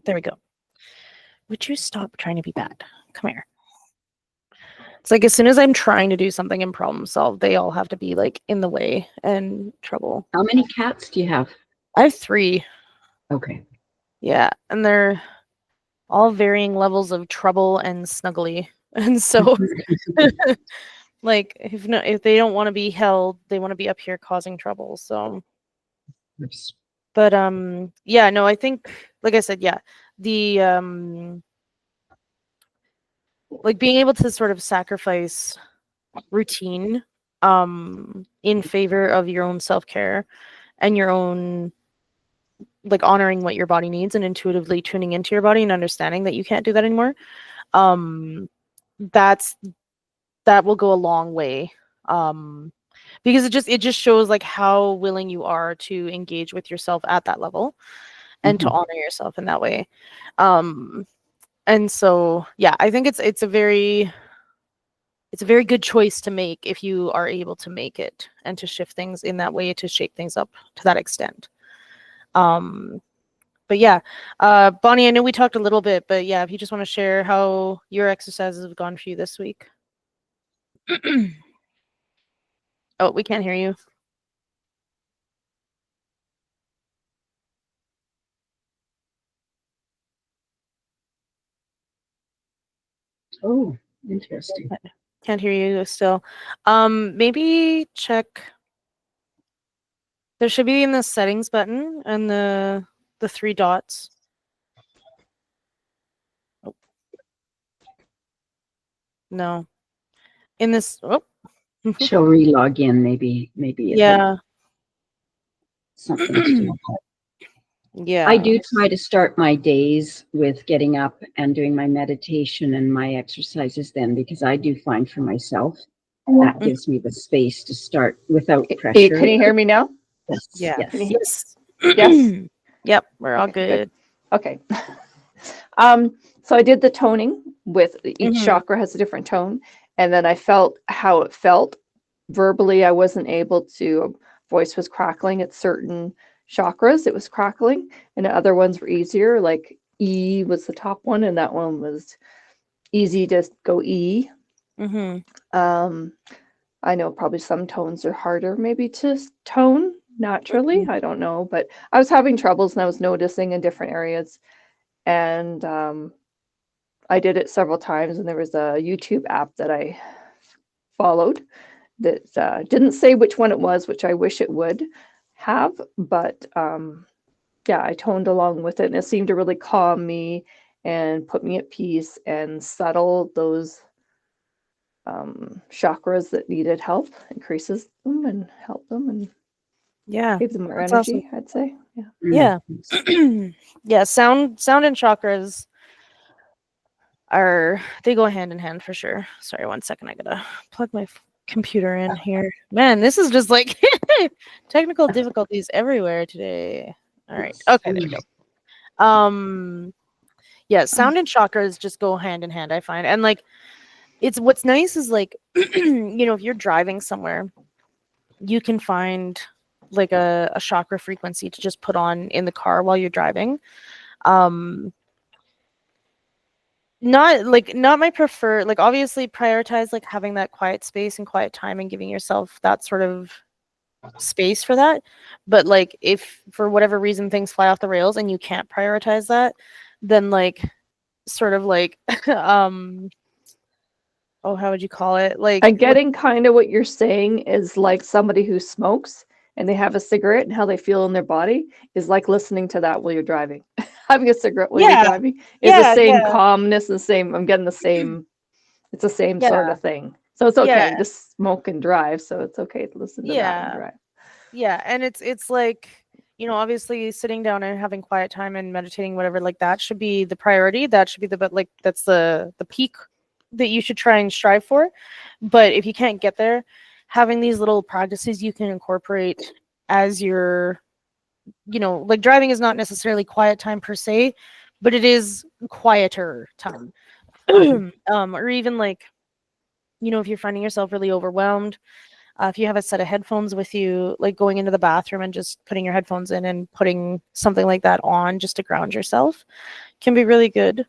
There we go. Would you stop trying to be bad? Come here. It's like as soon as I'm trying to do something and problem solve, they all have to be like in the way and trouble. How many cats do you have? I have 3. Okay. Yeah, and they're all varying levels of trouble and snuggly. And so like if they don't want to be held, they want to be up here causing trouble. So Oops. but yeah, no, I think like I said, yeah, the like being able to sort of sacrifice routine in favor of your own self-care and your own like honoring what your body needs and intuitively tuning into your body and understanding that you can't do that anymore, that will go a long way, because it just shows like how willing you are to engage with yourself at that level and to honor yourself in that way. And so yeah, I think it's a very good choice to make if you are able to make it and to shift things in that way, to shake things up to that extent. But yeah, Bonnie, I know we talked a little bit, but yeah, if you just want to share how your exercises have gone for you this week. Oh, we can't hear you. Oh, interesting. Can't hear you still. Maybe check. There should be in the settings button and the 3 dots. Oh. No. In this. Oh. She'll re-log in. Maybe. Yeah. Something. Yeah. I do try to start my days with getting up and doing my meditation and my exercises then, because I do find for myself that gives me the space to start without pressure. Can you hear me now? Yes. Yeah. Yes. Yes. Yep. We're all Okay, good. Okay. So I did the toning with each chakra has a different tone. And then I felt how it felt verbally. I wasn't able to, voice was crackling at certain chakras. It was crackling, and the other ones were easier. Like E was the top one, and that one was easy to go E. I know probably some tones are harder maybe to tone naturally. I don't know, but I was having troubles and I was noticing in different areas. And I did it several times, and there was a YouTube app that I followed that didn't say which one it was, which I wish it would have, but yeah, I toned along with it, and it seemed to really calm me and put me at peace and settle those chakras that needed help, increases them and help them and give them more energy, awesome. I'd say. Yeah. Yeah. Sound and chakras they go hand in hand for sure. Sorry, 1 second. I gotta plug my computer in here. Man, this is just like technical difficulties everywhere today. All right. Okay, there we go. Yeah, sound and chakras just go hand in hand, I find. And like what's nice is like if you're driving somewhere, you can find like a chakra frequency to just put on in the car while you're driving. Not my preferred, like obviously prioritize like having that quiet space and quiet time and giving yourself that sort of space for that. But like if for whatever reason things fly off the rails and you can't prioritize that, then like sort of like oh, how would you call it? Like I'm getting kind of what you're saying is like somebody who smokes and they have a cigarette and how they feel in their body is like listening to that while you're driving. Having a cigarette while you're driving is the same calmness, the same, I'm getting the same, it's the same sort of thing. So it's okay to smoke and drive. So it's okay to listen to that and drive. Yeah. And it's like, obviously sitting down and having quiet time and meditating, whatever, like that should be the priority. That should be that's the peak that you should try and strive for. But if you can't get there, having these little practices you can incorporate as you're, like driving is not necessarily quiet time per se, but it is quieter time. Or even like, if you're finding yourself really overwhelmed, If you have a set of headphones with you, like going into the bathroom and just putting your headphones in and putting something like that on just to ground yourself can be really good.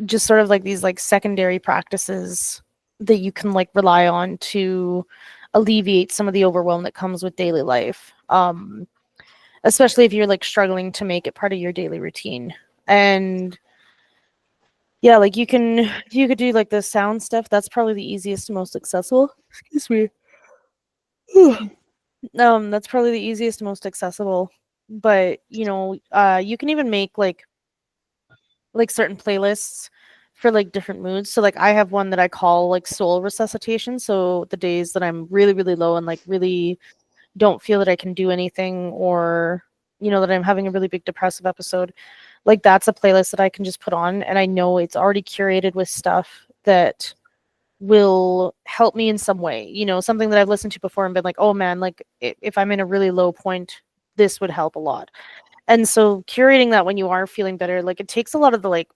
Just sort of like these like secondary practices that you can like rely on to alleviate some of the overwhelm that comes with daily life. Especially if you're like struggling to make it part of your daily routine. And yeah, like you could do like the sound stuff. That's probably the easiest and most accessible. Excuse me. That's probably the easiest and most accessible. But you can even make like certain playlists for like different moods. So like I have one that I call like soul resuscitation. So the days that I'm really, really low and like really don't feel that I can do anything, or that I'm having a really big depressive episode, like that's a playlist that I can just put on, and I know it's already curated with stuff that will help me in some way, something that I've listened to before and been like, oh man, like if I'm in a really low point, this would help a lot. And so curating that when you are feeling better, like it takes a lot of the like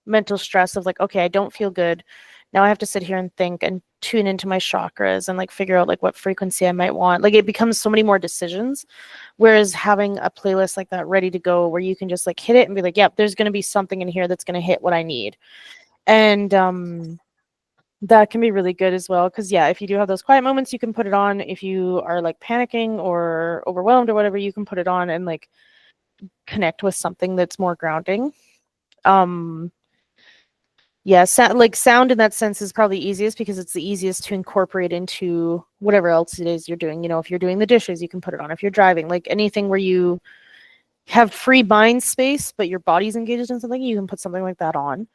mental stress of like, okay, I don't feel good. Now I have to sit here and think and tune into my chakras and like figure out like what frequency I might want. Like it becomes so many more decisions. Whereas having a playlist like that ready to go where you can just like hit it and be like, yep, there's going to be something in here that's going to hit what I need. And that can be really good as well. Cause yeah, if you do have those quiet moments, you can put it on. If you are like panicking or overwhelmed or whatever, you can put it on and like connect with something that's more grounding. Yeah, sound in that sense is probably easiest because it's the easiest to incorporate into whatever else it is you're doing. If you're doing the dishes, you can put it on. If you're driving, like anything where you have free mind space, but your body's engaged in something, you can put something like that on.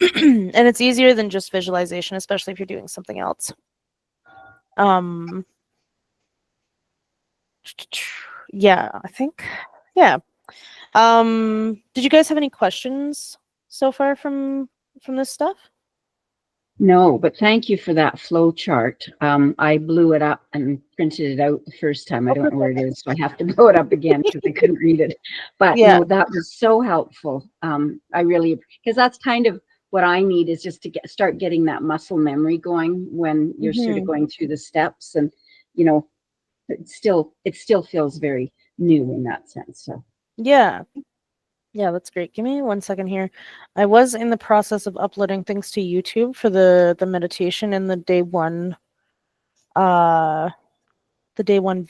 And it's easier than just visualization, especially if you're doing something else. Yeah, I think, yeah. Did you guys have any questions so far from this stuff? No, but thank you for that flow chart. I blew it up and printed it out the first time. I don't know where it is, so I have to blow it up again because I couldn't read it. But Yeah. no, that was so helpful. I really, because that's kind of what I need, is just to start getting that muscle memory going when you're sort of going through the steps, and it still feels very new in that sense. So yeah. Yeah, that's great. Give me 1 second here. I was in the process of uploading things to YouTube for the meditation and the day one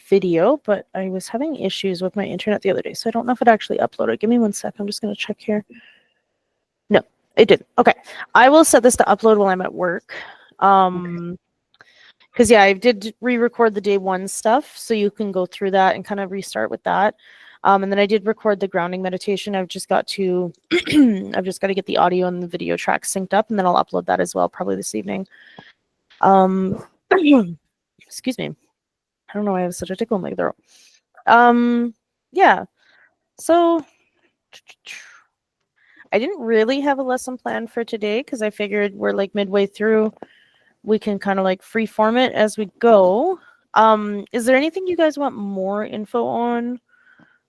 video, but I was having issues with my internet the other day, so I don't know if it actually uploaded. Give me 1 sec. I'm just gonna check here. No, it didn't. Okay. I will set this to upload while I'm at work. Because yeah, I did re-record the day one stuff, so you can go through that and kind of restart with that. And then I did record the grounding meditation. I've just got to get the audio and the video track synced up, and then I'll upload that as well, probably this evening. Excuse me. I don't know why I have such a tickle in my throat. Yeah. So I didn't really have a lesson planned for today because I figured we're like midway through. We can kind of like freeform it as we go. Is there anything you guys want more info on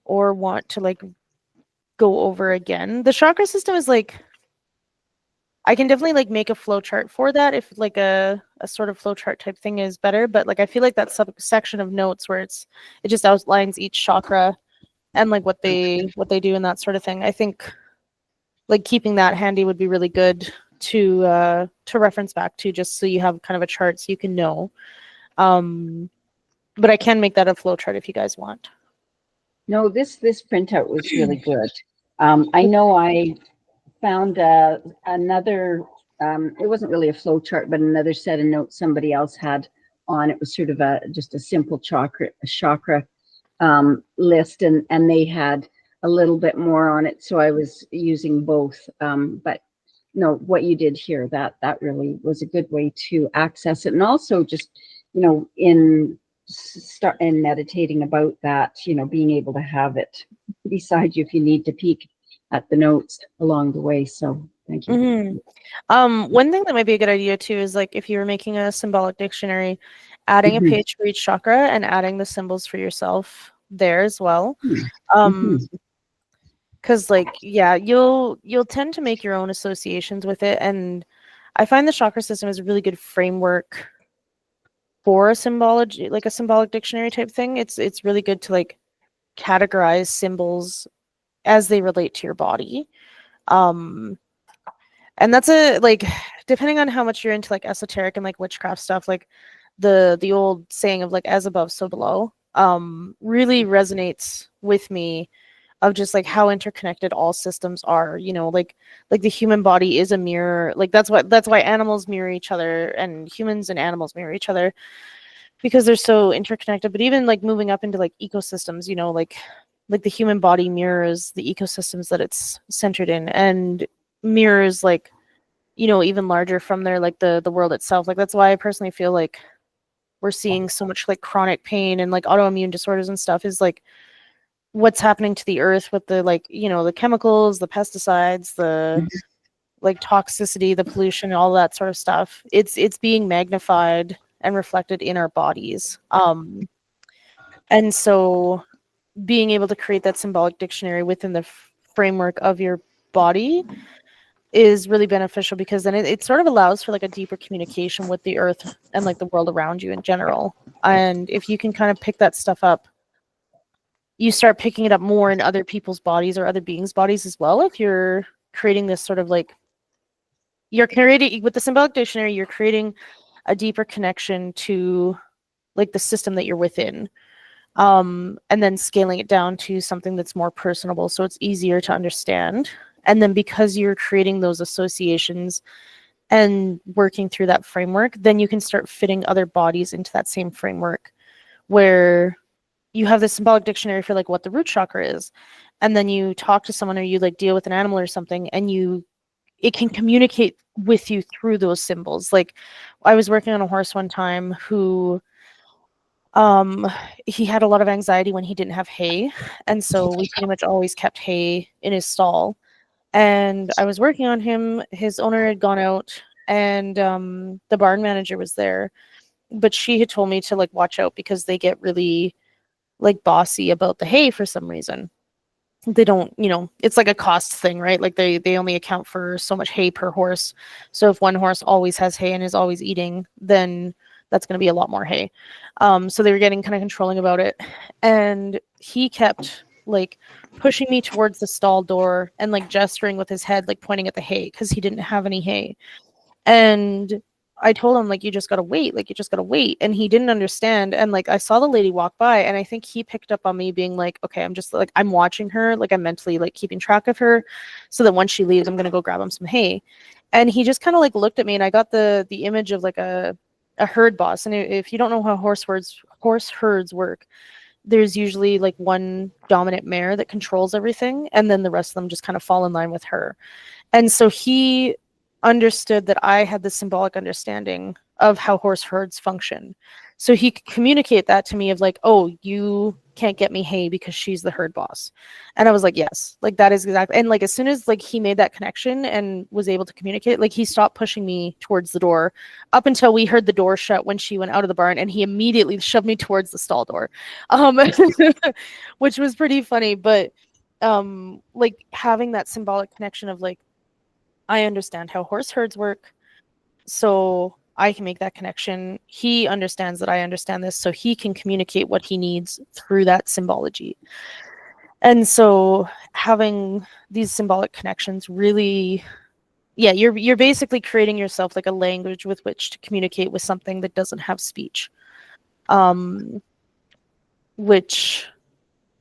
or want to like go over again? The chakra system is like, I can definitely like make a flow chart for that if like a sort of flow chart type thing is better, but like I feel like that section of notes where it just outlines each chakra and like what they do and that sort of thing. I think like keeping that handy would be really good to reference back to, just so you have kind of a chart so you can know. But I can make that a flow chart if you guys want. no, this printout was really good. I know I found another, it wasn't really a flow chart, but another set of notes somebody else had on. It was sort of just a simple chakra list, and they had a little bit more on it, so I was using both. But no, what you did here, that really was a good way to access it, and also just in meditating about that, being able to have it beside you if you need to peek at the notes along the way. So thank you. One thing that might be a good idea too is like if you were making a symbolic dictionary, adding a page for each chakra and adding the symbols for yourself there as well. Because like, yeah, you'll tend to make your own associations with it, and I find the chakra system is a really good framework for a symbology, like a symbolic dictionary type thing. It's really good to like categorize symbols as they relate to your body. And that's a like, depending on how much you're into like esoteric and like witchcraft stuff, like the old saying of like as above so below really resonates with me, of just like how interconnected all systems are, you know, like the human body is a mirror. Like that's why animals mirror each other, and humans and animals mirror each other, because they're so interconnected. But even like moving up into like ecosystems, you know, like the human body mirrors the ecosystems that it's centered in, and mirrors like, you know, even larger from there, like the world itself. Like that's why I personally feel like we're seeing so much like chronic pain and like autoimmune disorders and stuff, is like what's happening to the earth with the like, you know, the chemicals, the pesticides, the like toxicity, the pollution, all that sort of stuff. It's being magnified and reflected in our bodies. And so being able to create that symbolic dictionary within the framework of your body is really beneficial, because then it sort of allows for like a deeper communication with the earth and like the world around you in general. And if you can kind of pick that stuff up, you start picking it up more in other people's bodies or other beings' bodies as well. If you're creating this sort of like, you're creating with the symbolic dictionary, you're creating a deeper connection to like the system that you're within. And then scaling it down to something that's more personable, so it's easier to understand. And then because you're creating those associations and working through that framework, then you can start fitting other bodies into that same framework, where you have the symbolic dictionary for like what the root chakra is, and then you talk to someone or you like deal with an animal or something, and it can communicate with you through those symbols. Like I was working on a horse one time who he had a lot of anxiety when he didn't have hay, and so we pretty much always kept hay in his stall. And I was working on him, his owner had gone out, and the barn manager was there, but she had told me to like watch out, because they get really like bossy about the hay for some reason. They don't, you know, it's like a cost thing, right? Like they only account for so much hay per horse. So if one horse always has hay and is always eating, then that's going to be a lot more hay. So they were getting kind of controlling about it, and he kept like pushing me towards the stall door and like gesturing with his head, like pointing at the hay, because he didn't have any hay. And I told him, like, you just gotta wait, like, you just gotta wait. And he didn't understand. And like, I saw the lady walk by, and I think he picked up on me being like, okay, I'm just like, I'm watching her, like, I'm mentally like keeping track of her, so that once she leaves, I'm gonna go grab him some hay. And he just kind of like looked at me, and I got the image of like a herd boss. And if you don't know how horse herds work, there's usually like one dominant mare that controls everything, and then the rest of them just kind of fall in line with her. And so he understood that I had the symbolic understanding of how horse herds function. So he could communicate that to me of like, oh, you can't get me hay because she's the herd boss. And I was like, yes, like that is exactly. And like as soon as like he made that connection and was able to communicate, like he stopped pushing me towards the door up until we heard the door shut when she went out of the barn, and he immediately shoved me towards the stall door, which was pretty funny. But like having that symbolic connection of like, I understand how horse herds work, so I can make that connection. He understands that I understand this, so he can communicate what he needs through that symbology. And so having these symbolic connections really, yeah, you're basically creating yourself like a language with which to communicate with something that doesn't have speech. Which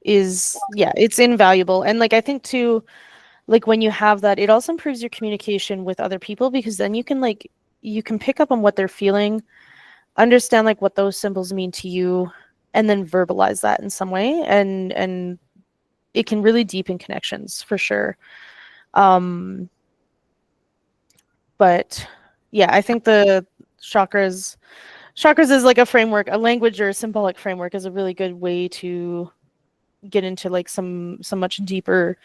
is, yeah, it's invaluable. And like I think too, like when you have that, it also improves your communication with other people, because then you can pick up on what they're feeling, understand like what those symbols mean to you, and then verbalize that in some way, and it can really deepen connections for sure. But yeah, I think the chakras is like a framework, a language or a symbolic framework is a really good way to get into like some much deeper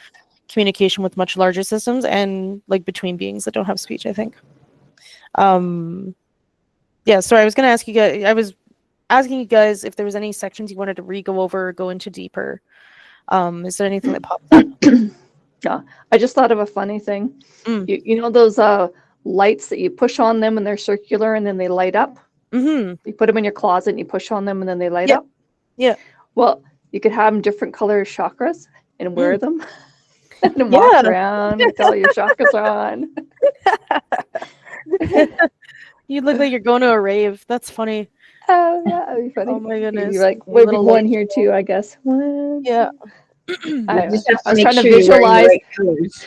communication with much larger systems, and like between beings that don't have speech, I think. Yeah, so I was asking you guys if there was any sections you wanted to re-go over or go into deeper. Is there anything that popped up? Yeah, I just thought of a funny thing. Mm. You know those lights that you push on them and they're circular and then they light up. Mm-hmm. You put them in your closet and you push on them and then they light Yeah. up. Yeah. Well, you could have them different color chakras and wear them and Yeah. walk around with all your chakras on. You look like you're going to a rave. That's funny. Oh, yeah, that'd be funny. Oh my goodness. You're like, Your maybe little one light here show. too, I guess. One, Yeah. I You just have I to was make trying to sure you're wearing the visualize. right colors.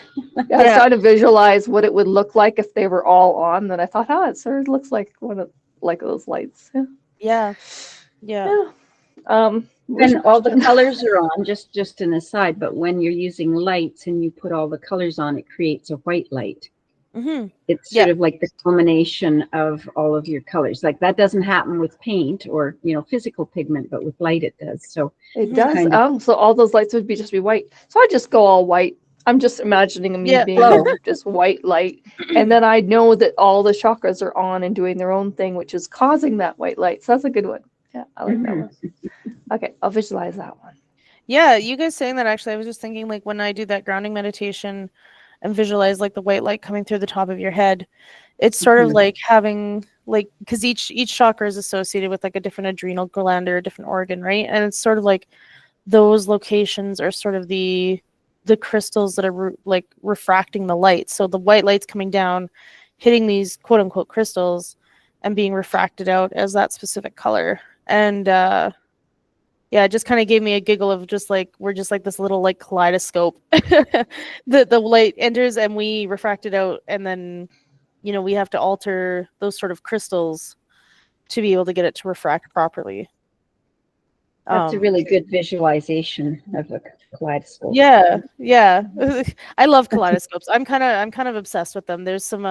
Yeah, I was trying to visualize what it would look like if they were all on. Then I thought, oh, it sort of looks like one of like those lights. Yeah. Yeah. Yeah. Yeah. When all the colors are on, just an aside, but when you're using lights and you put all the colors on, it creates a white light. Mm-hmm. It's sort of like the culmination of all of your colors. Like that doesn't happen with paint or, physical pigment, but with light it does. So It does. kind of- So all those lights would just be white. So I just go all white. I'm just imagining me Yeah. being just white light. And then I know that all the chakras are on and doing their own thing, which is causing that white light. So that's a good one. Yeah, I like that one. Okay, I'll visualize that one. Yeah, you guys saying that, actually, I was just thinking, like, when I do that grounding meditation and visualize like the white light coming through the top of your head, it's sort of like having, like, because each chakra is associated with like a different adrenal gland or a different organ, right? And it's sort of like those locations are sort of the crystals that are like refracting the light. So the white light's coming down, hitting these quote unquote crystals and being refracted out as that specific color. And yeah, it just kind of gave me a giggle of just like, we're just like this little like kaleidoscope. The light enters and we refract it out, and then we have to alter those sort of crystals to be able to get it to refract properly. That's a really good visualization of a kaleidoscope. Yeah. I love kaleidoscopes. I'm kind of obsessed with them. There's some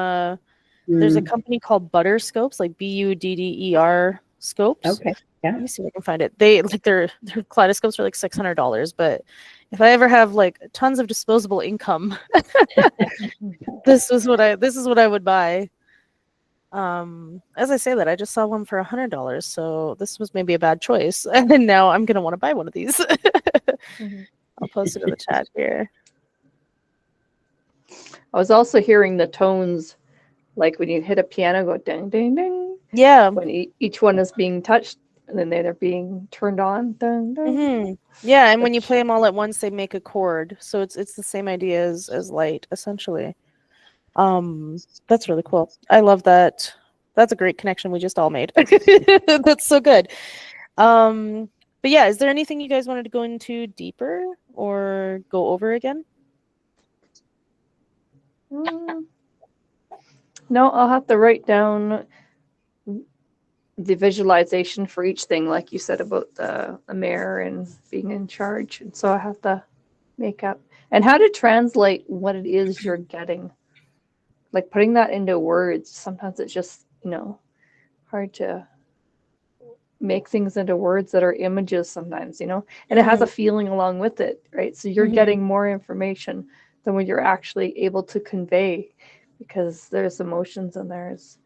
there's a company called Butter Scopes, like Budder scopes. Okay. Yeah. Let me see if I can find it. They like their kaleidoscopes are like $600, but if I ever have like tons of disposable income, this is what I would buy. As I say that, I just saw one for $100, so this was maybe a bad choice, and now I'm gonna want to buy one of these. I'll post it in the chat here. I was also hearing the tones, like when you hit a piano, go ding, ding, ding. Yeah. When each one is being touched, and then they're being turned on. Ding, ding. Yeah, and when you play them all at once, they make a chord. So it's the same idea as light, essentially. That's really cool. I love that. That's a great connection we just all made. That's so good. But yeah, is there anything you guys wanted to go into deeper or go over again? No, I'll have to write down the visualization for each thing, like you said about the mayor and being in charge. And so I have to make up and how to translate what it is you're getting. Like putting that into words, sometimes it's just, hard to make things into words that are images sometimes, and it has a feeling along with it, right? So you're getting more information than what you're actually able to convey, because there's emotions and there's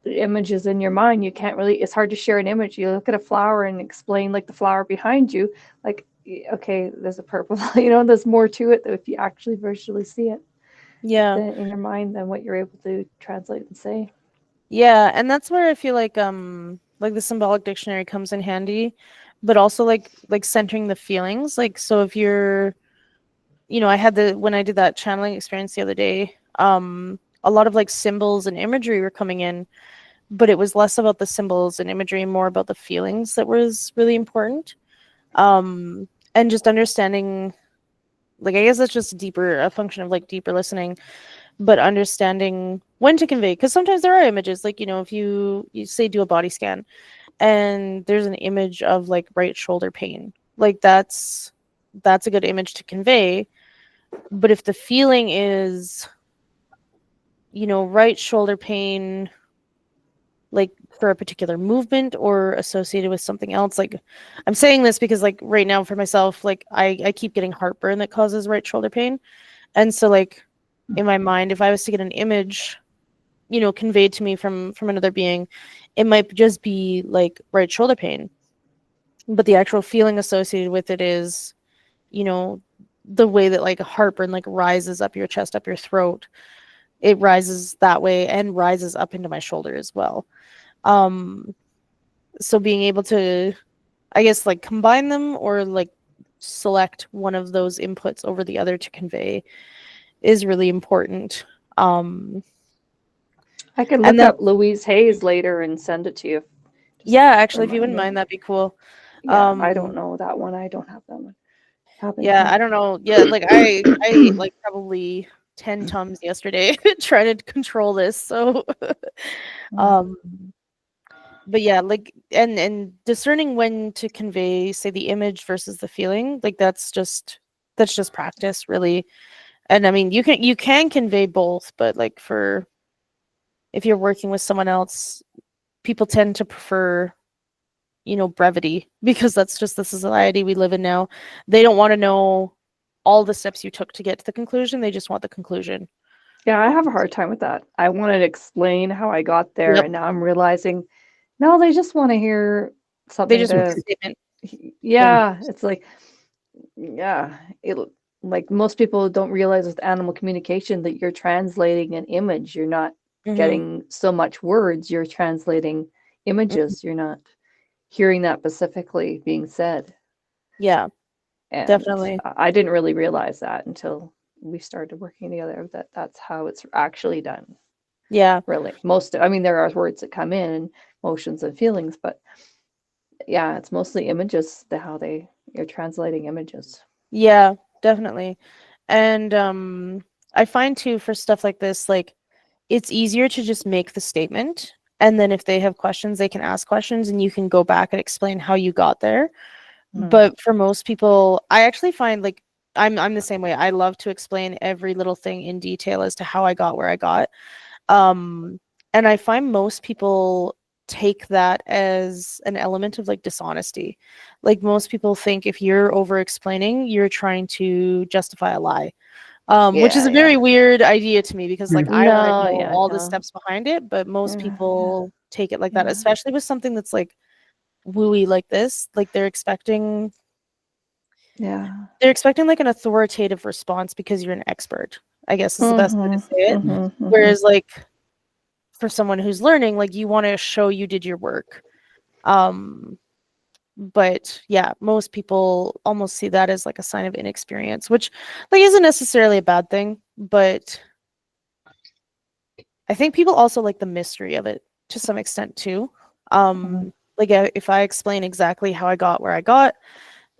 the images in your mind. You can't really, it's hard to share an image. You look at a flower and explain like the flower behind you, like, okay, there's a purple, there's more to it if you actually visually see it. Yeah. In your mind than what you're able to translate and say. Yeah, and that's where I feel like the symbolic dictionary comes in handy, but also like centering the feelings. Like, so if you're, I had when I did that channeling experience the other day, a lot of like symbols and imagery were coming in, but it was less about the symbols and imagery and more about the feelings that was really important. And just understanding, like, I guess that's just a function of like deeper listening, but understanding when to convey, because sometimes there are images, like, if you say do a body scan and there's an image of like right shoulder pain, like that's a good image to convey. But if the feeling is, right shoulder pain, like for a particular movement or associated with something else, like I'm saying this because like right now for myself, like I keep getting heartburn that causes right shoulder pain. And so like in my mind, if I was to get an image, conveyed to me from another being, it might just be like right shoulder pain, but the actual feeling associated with it is, the way that like heartburn like rises up your chest, up your throat. it rises that way and rises up into my shoulder as well. So being able to, I guess, like combine them or like select one of those inputs over the other to convey is really important. I can And look then, up Louise Hayes later and send it to you. yeah, actually, if you remind wouldn't me. mind, that'd be cool. Yeah, I don't know that one. I don't have that one. Yeah, I don't know. Yeah, like I ate like probably 10 Tums yesterday trying to control this. So Mm. but yeah, like and discerning when to convey, say, the image versus the feeling, like that's just practice, really. And I mean, you can convey both, but like for if you're working with someone else, people tend to prefer, brevity, because that's just the society we live in now. They don't want to know all the steps you took to get to the conclusion. They just want the conclusion. Yeah, I have a hard time with that. I wanted to explain how I got there, Yep. and now I'm realizing, no, they just want to hear They something just want a to. statement. Yeah, it's like, yeah, it like most people don't realize with animal communication that you're translating an image. You're not Hmm. getting so much words. You're translating images. You're not hearing that specifically being said. Yeah, And definitely. I didn't really realize that until we started working together, that that's how it's actually done. Yeah. Really, I mean, there are words that come in, emotions and feelings, but yeah, it's mostly images, how you're translating images. Yeah, definitely. And I find too, for stuff like this, like it's easier to just make the statement, and then if they have questions, they can ask questions and you can go back and explain how you got there. But for most people, I actually find like I'm the same way. I love to explain every little thing in detail as to how I got where I got. And I find most people take that as an element of like dishonesty. Like most people think if you're over explaining, you're trying to justify a lie. Which is Yeah, a very weird idea to me, because like I want to No, know yeah, all the no. steps behind it, but most Yeah, people take it like that, yeah. especially with something that's like wooey like this. Like Yeah. they're expecting like an authoritative response because you're an expert, I guess is the best way to say it. Whereas like for someone who's learning, like you want to show you did your work. But yeah, most people almost see that as like a sign of inexperience, which like isn't necessarily a bad thing, but I think people also like the mystery of it to some extent too. Like if I explain exactly how I got where I got,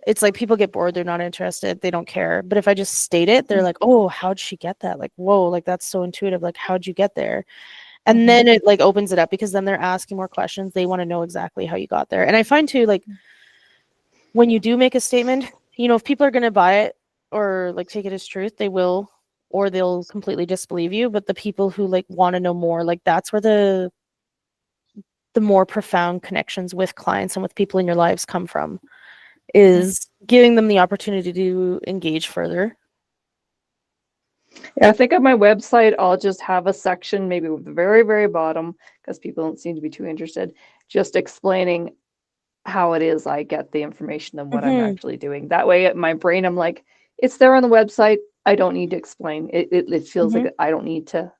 it's like people get bored, they're not interested, they don't care. But if I just state it, they're like, oh, how'd she get that? Like, whoa, like that's so intuitive. Like, how'd you get there? And then it like opens it up, because then they're asking more questions. They want to know exactly how you got there. And I find too, like when you do make a statement, if people are going to buy it or like take it as truth, they will, or they'll completely disbelieve you. But the people who like want to know more, like that's where the more profound connections with clients and with people in your lives come from, is giving them the opportunity to engage further. Yeah, I think on my website, I'll just have a section, maybe with the very, very bottom, because people don't seem to be too interested, just explaining how it is I get the information and what I'm actually doing. That way, my brain, I'm like, it's there on the website. I don't need to explain. It feels like I don't need to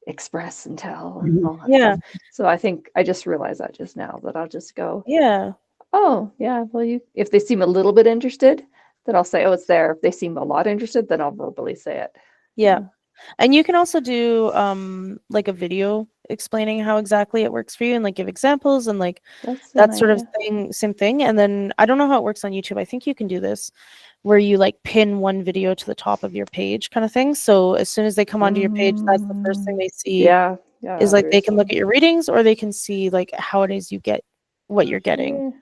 express and tell and all that Yeah. stuff. So I think I just realized that just now, that I'll just go, Yeah. oh yeah, well, if they seem a little bit interested, then I'll say, oh, it's there. If they seem a lot interested, then I'll verbally say it. Yeah. And you can also do like a video explaining how exactly it works for you, and like give examples and like that sort of thing, same thing. And then I don't know how it works on YouTube. I think you can do this where you like pin one video to the top of your page kind of thing. So as soon as they come onto your page, that's the first thing they see. Yeah. Is like they can look at your readings, or they can see like how it is you get what you're getting.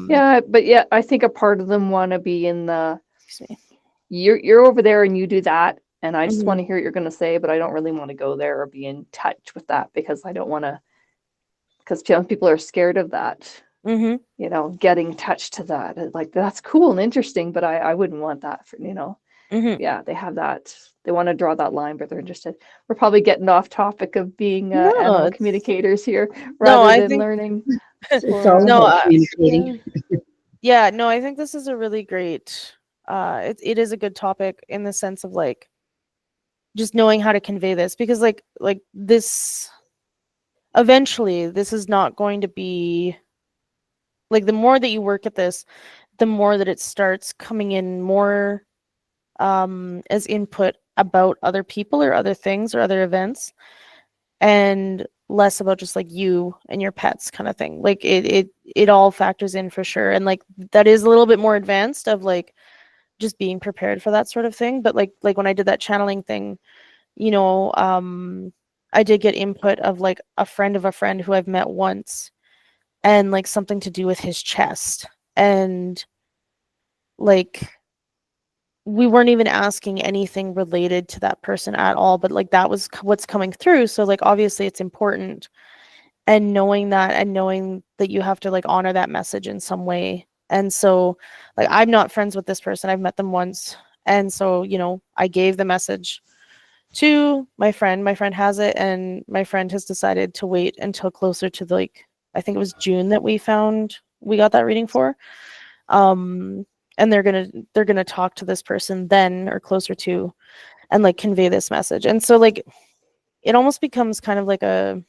Yeah, but yeah, I think a part of them want to be in the, Excuse me. you're over there and you do that, and I just want Mhm. to hear what you're going to say, but I don't really want to go there or be in touch with that, because I don't want to, because people are scared of that, Mhm. getting touched to that. Like, that's cool and interesting, but I wouldn't want that for, Mhm. yeah, they have that. They want to draw that line, but they're interested. We're probably getting off topic of being No, animal it's communicators here, no, rather I than think learning. It's all no, about communicating. yeah, no, I think this is a really great it is a good topic in the sense of like just knowing how to convey this, because like this, eventually this is not going to be like, the more that you work at this, the more that it starts coming in more as input about other people or other things or other events, and less about just like you and your pets kind of thing. Like it all factors in for sure. And like that is a little bit more advanced of like just being prepared for that sort of thing. But like when I did that channeling thing, you know, I did get input of like a friend of a friend who I've met once, and like something to do with his chest. And like we weren't even asking anything related to that person at all, but like that was what's coming through. So like obviously it's important, and knowing that, and knowing that you have to like honor that message in some way. And so like I'm not friends with this person, I've met them once, and so you know, I gave the message to my friend has it, and my friend has decided to wait until closer to the, like, I think it was June that we got that reading for. And they're gonna talk to this person then, or closer to, and like convey this message. And so like it almost becomes kind of like a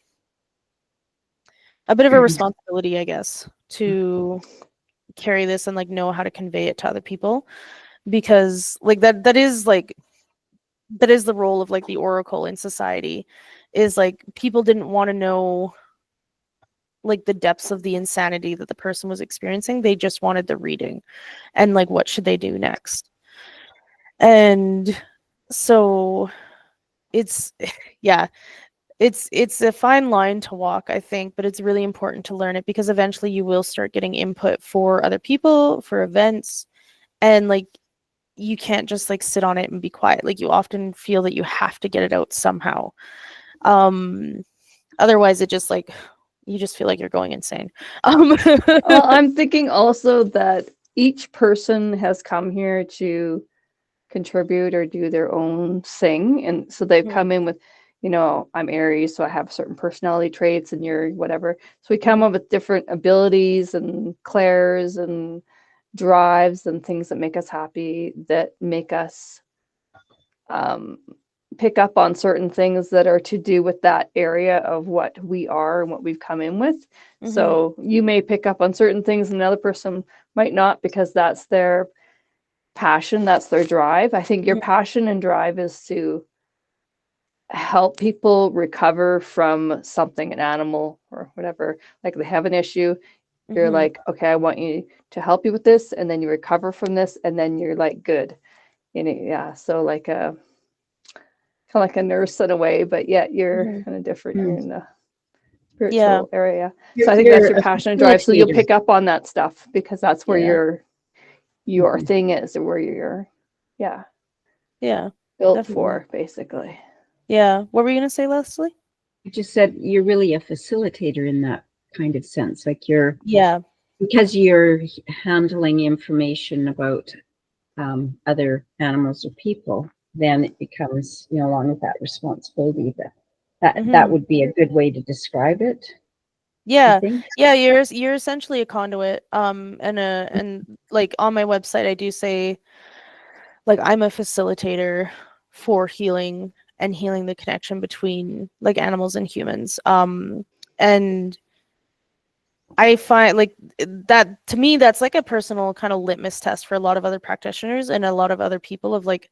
bit of a responsibility, I guess, to carry this and like know how to convey it to other people, because like that is the role of like the oracle in society, is like people didn't want to know like the depths of the insanity that the person was experiencing. They just wanted the reading and like what should they do next. And so it's yeah, it's a fine line to walk, I think, but it's really important to learn it, because eventually you will start getting input for other people, for events, and like you can't just like sit on it and be quiet. Like you often feel that you have to get it out somehow. Otherwise it just like, you just feel like you're going insane. Well, I'm thinking also that each person has come here to contribute or do their own thing. And so they've come in with, you know, I'm Aries, so I have certain personality traits, and you're whatever. So we come up with different abilities and clairs and drives and things that make us happy, that make us pick up on certain things that are to do with that area of what we are and what we've come in with. So you may pick up on certain things and another person might not, because that's their passion, that's their drive. I think your passion and drive is to help people recover from something, an animal or whatever. Like they have an issue, you're like, okay, I want you to help you with this, and then you recover from this, and then you're like good. And yeah, so like a kind of like a nurse in a way, but yet you're kind of different. You're in the spiritual area. So I think that's your passion and drive. So you'll pick up on that stuff, because that's where your thing is, or where you're built definitely. for, basically. Yeah. What were you gonna say, Leslie? You just said you're really a facilitator in that kind of sense. Like you're, because you're handling information about other animals or people, then it becomes, you know, along with that responsibility, that would be a good way to describe it. Yeah, you're essentially a conduit. And like on my website, I do say like I'm a facilitator for healing and healing the connection between like animals and humans. And I find like that, to me, that's like a personal kind of litmus test for a lot of other practitioners and a lot of other people of like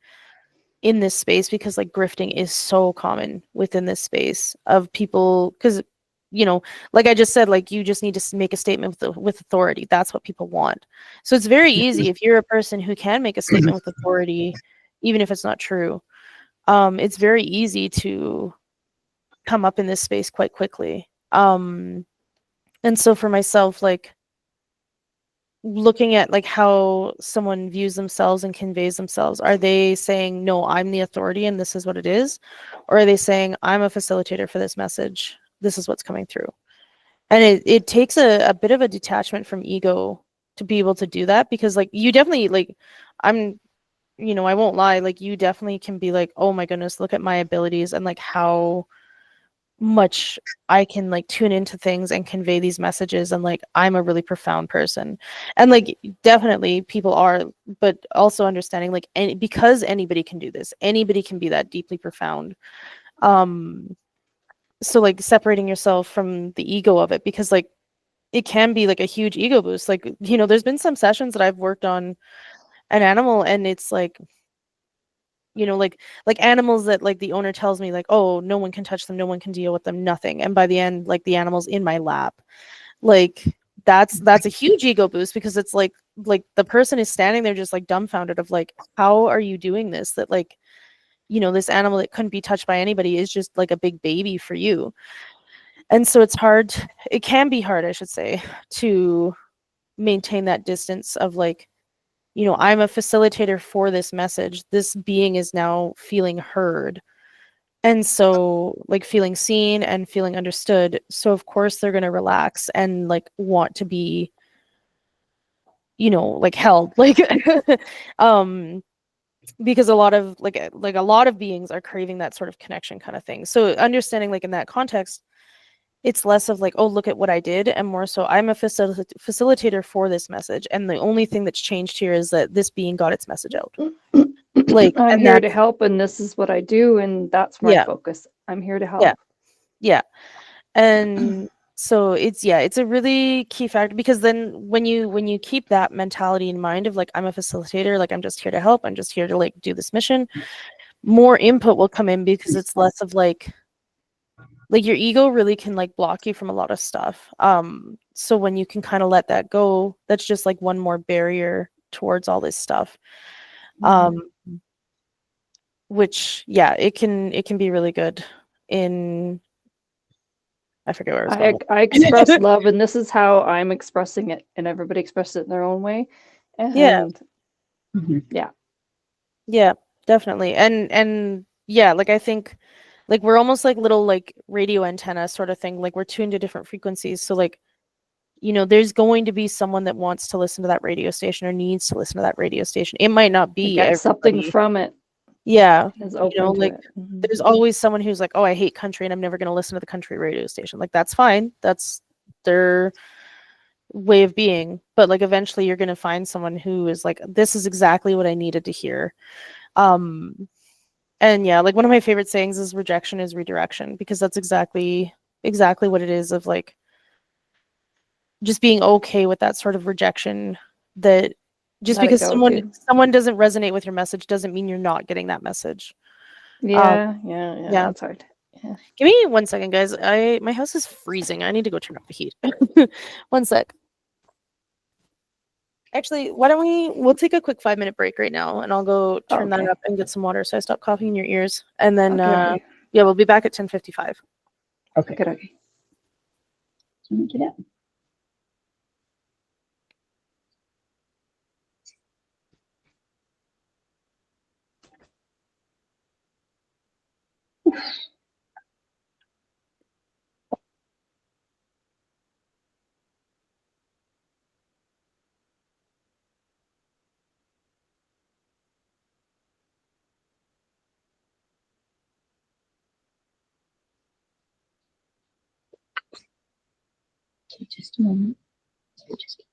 in this space, because like grifting is so common within this space of people, because you know, like I just said, like you just need to make a statement with authority. That's what people want. So it's very easy if you're a person who can make a statement with authority, even if it's not true. It's very easy to come up in this space quite quickly. And so for myself, like looking at like how someone views themselves and conveys themselves, are they saying, no, I'm the authority and this is what it is? Or are they saying, I'm a facilitator for this message, this is what's coming through? And it takes a bit of a detachment from ego to be able to do that, because like you definitely like, I'm, you know, I won't lie, like you definitely can be like, oh my goodness, look at my abilities and like how much I can like tune into things and convey these messages, and like I'm a really profound person. And like definitely people are, but also understanding like because anybody can do this, anybody can be that deeply profound. So like separating yourself from the ego of it, because like it can be like a huge ego boost. Like, you know, there's been some sessions that I've worked on an animal, and it's like, you know, like animals that like the owner tells me like, oh, no one can touch them, no one can deal with them, nothing. And by the end, like the animal's in my lap. Like that's a huge ego boost, because it's like the person is standing there just like dumbfounded of like, how are you doing this? That like, you know, this animal that couldn't be touched by anybody is just like a big baby for you. And so it's hard, it can be hard, I should say, to maintain that distance of like, you know, I'm a facilitator for this message. This being is now feeling heard. And so, like, feeling seen and feeling understood. So, of course, they're going to relax and, like, want to be, you know, like, held. Like, because a lot of, like a lot of beings are craving that sort of connection kind of thing. So, understanding, like, in that context, it's less of like, oh, look at what I did, and more so I'm a facilitator for this message, and the only thing that's changed here is that this being got its message out. Like, I'm and here to that's, help, and this is what I do, and that's my yeah, focus. I'm here to help. yeah, yeah. And so it's, yeah, it's a really key factor, because then when you keep that mentality in mind of like, I'm a facilitator, like I'm just here to help, I'm just here to like do this mission, more input will come in, because it's less of like your ego really can like block you from a lot of stuff. So when you can kind of let that go, that's just like one more barrier towards all this stuff. Which, yeah, it can be really good in, I forget where I was going. I express love, and this is how I'm expressing it, and everybody expresses it in their own way. And Yeah. yeah, Yeah, definitely. And yeah, like I think like we're almost like little like radio antenna sort of thing. Like we're tuned to different frequencies. So like, you know, there's going to be someone that wants to listen to that radio station or needs to listen to that radio station. It might not you be get something everybody. from it. Yeah. Is You open know, to like it. there's always someone who's like, oh, I hate country and I'm never going to listen to the country radio station. Like that's fine. That's their way of being. But like eventually you're going to find someone who is like, this is exactly what I needed to hear. And yeah, like one of my favorite sayings is rejection is redirection, because that's exactly what it is, of like just being okay with that sort of rejection, that just Let it because go, someone too. doesn't resonate with your message doesn't mean you're not getting that message. Yeah, Yeah. that's hard. Yeah. Give me 1 second, guys. My house is freezing. I need to go turn up the heat. 1 sec. Actually, why don't we'll take a quick 5-minute break right now, and I'll go turn that Okay. up and get some water so I stop coughing in your ears. And then Okay. yeah, we'll be back at 10:55. Okay. Good. Okay. Get up. Okay, just a moment. Just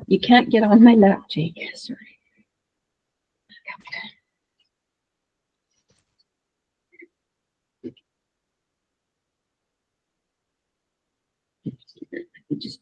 You can't get on my lap, Jake. Sorry. Just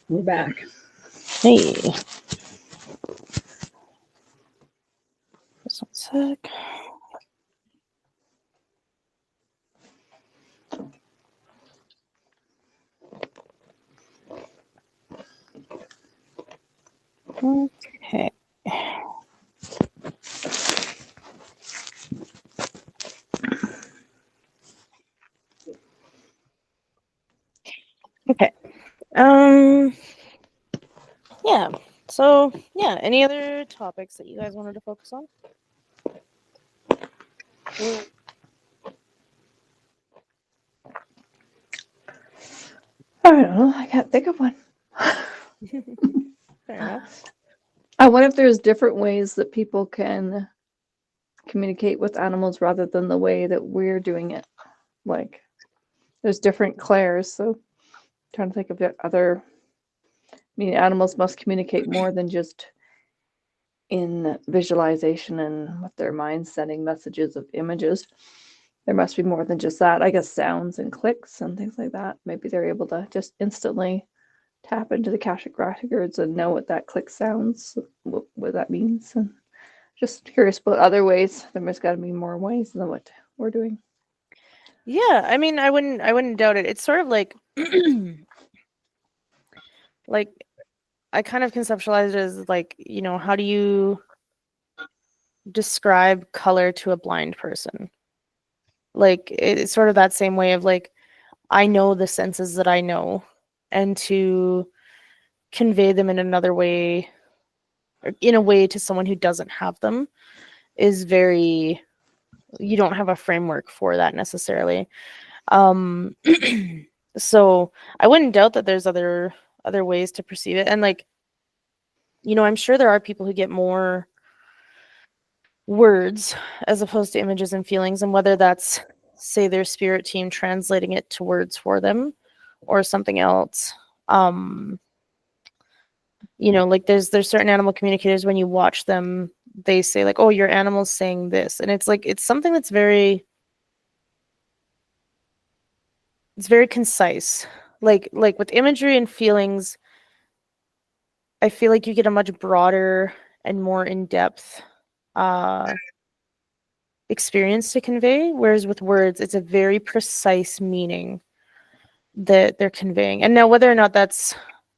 We're back. Hey. Just one sec. Okay. Okay. Yeah. So, yeah, any other topics that you guys wanted to focus on? I don't know. I can't think of one. Fair enough. I wonder if there's different ways that people can communicate with animals rather than the way that we're doing it. Like, there's different clairs, so trying to think of the other. I mean, animals must communicate more than just in visualization and with their minds sending messages of images. There must be more than just that. I guess sounds and clicks and things like that. Maybe they're able to just instantly tap into the Akashic records and know what that click sounds, what that means. And just curious about other ways. There's got to be more ways than what we're doing. Yeah, I mean, I wouldn't doubt it. It's sort of like like I kind of conceptualize it as like, you know, how do you describe color to a blind person? Like it's sort of that same way of like I know the senses that I know, and to convey them in another way, or in a way to someone who doesn't have them, is very, you don't have a framework for that necessarily. So I wouldn't doubt that there's other ways to perceive it. And like, you know, I'm sure there are people who get more words as opposed to images and feelings, and whether that's, say, their spirit team translating it to words for them or something else. You know, like there's certain animal communicators, when you watch them, they say like, oh, your animal's saying this, and it's like it's something that's very concise. Like with imagery and feelings, I feel like you get a much broader and more in-depth experience to convey, whereas with words, it's a very precise meaning that they're conveying. And now whether or not that's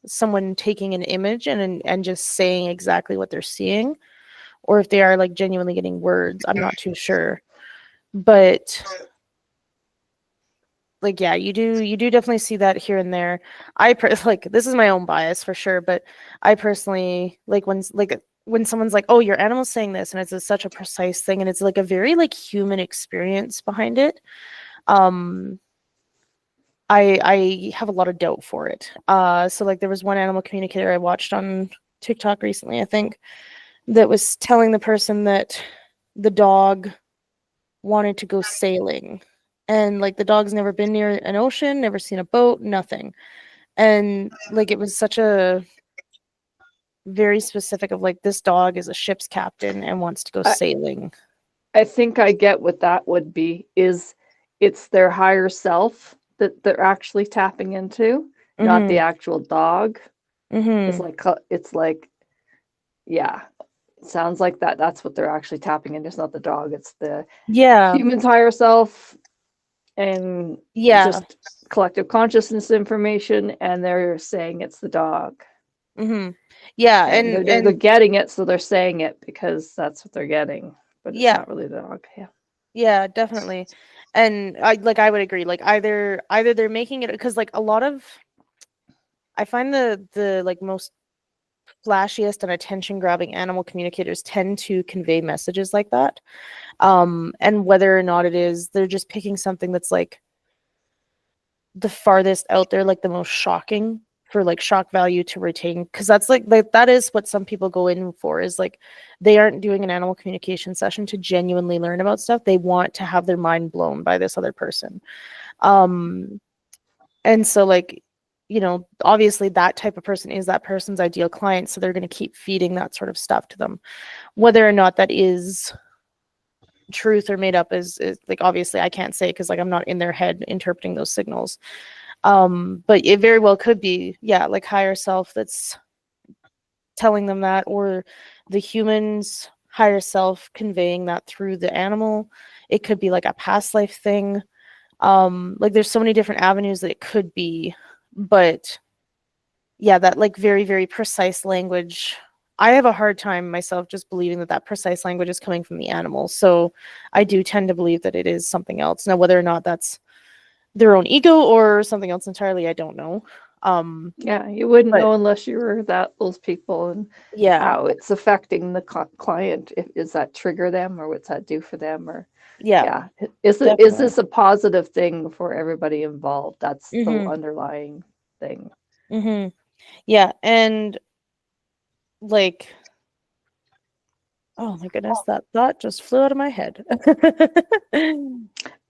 someone taking an image and just saying exactly what they're seeing, or if they are like genuinely getting words, I'm not too sure. But like, yeah, you do definitely see that here and there. Like, this is my own bias for sure, but I personally like when someone's like, oh, your animal's saying this, and such a precise thing, and it's like a very like human experience behind it. I have a lot of doubt for it. So like there was one animal communicator I watched on TikTok recently, I think, that was telling the person that the dog wanted to go sailing, and like the dog's never been near an ocean, never seen a boat, nothing. And like it was such a very specific of like, this dog is a ship's captain and wants to go sailing. I think I get what that would be, is it's their higher self that they're actually tapping into, not the actual dog. It's like, yeah, it sounds like that's what they're actually tapping into. It's not the dog, it's the human's higher self, and just collective consciousness information, and they're saying it's the dog. Yeah, and they're getting it, so they're saying it because that's what they're getting, but it's not really the dog. Yeah, definitely. And I would agree, like either they're making it, because like a lot of, I find the like most flashiest and attention grabbing animal communicators tend to convey messages like that. And whether or not it is, they're just picking something that's like the farthest out there, like the most shocking, for like shock value to retain, because that's like that is what some people go in for, is like they aren't doing an animal communication session to genuinely learn about stuff. They want to have their mind blown by this other person. And so like, you know, obviously that type of person is that person's ideal client, so they're going to keep feeding that sort of stuff to them. Whether or not that is truth or made up is like, obviously I can't say, because like I'm not in their head interpreting those signals. But it very well could be, yeah, like higher self that's telling them that, or the human's higher self conveying that through the animal. It could be like a past life thing. Like there's so many different avenues that it could be, but yeah, that like very, very precise language, I have a hard time myself just believing that precise language is coming from the animal. So I do tend to believe that it is something else. Now, whether or not that's their own ego or something else entirely, I don't know. Yeah, you wouldn't know unless you were those people, and how it's affecting the client. Does that trigger them, or what's that do for them? Or is this a positive thing for everybody involved? That's the underlying thing. Yeah, and like, oh my goodness, that thought just flew out of my head.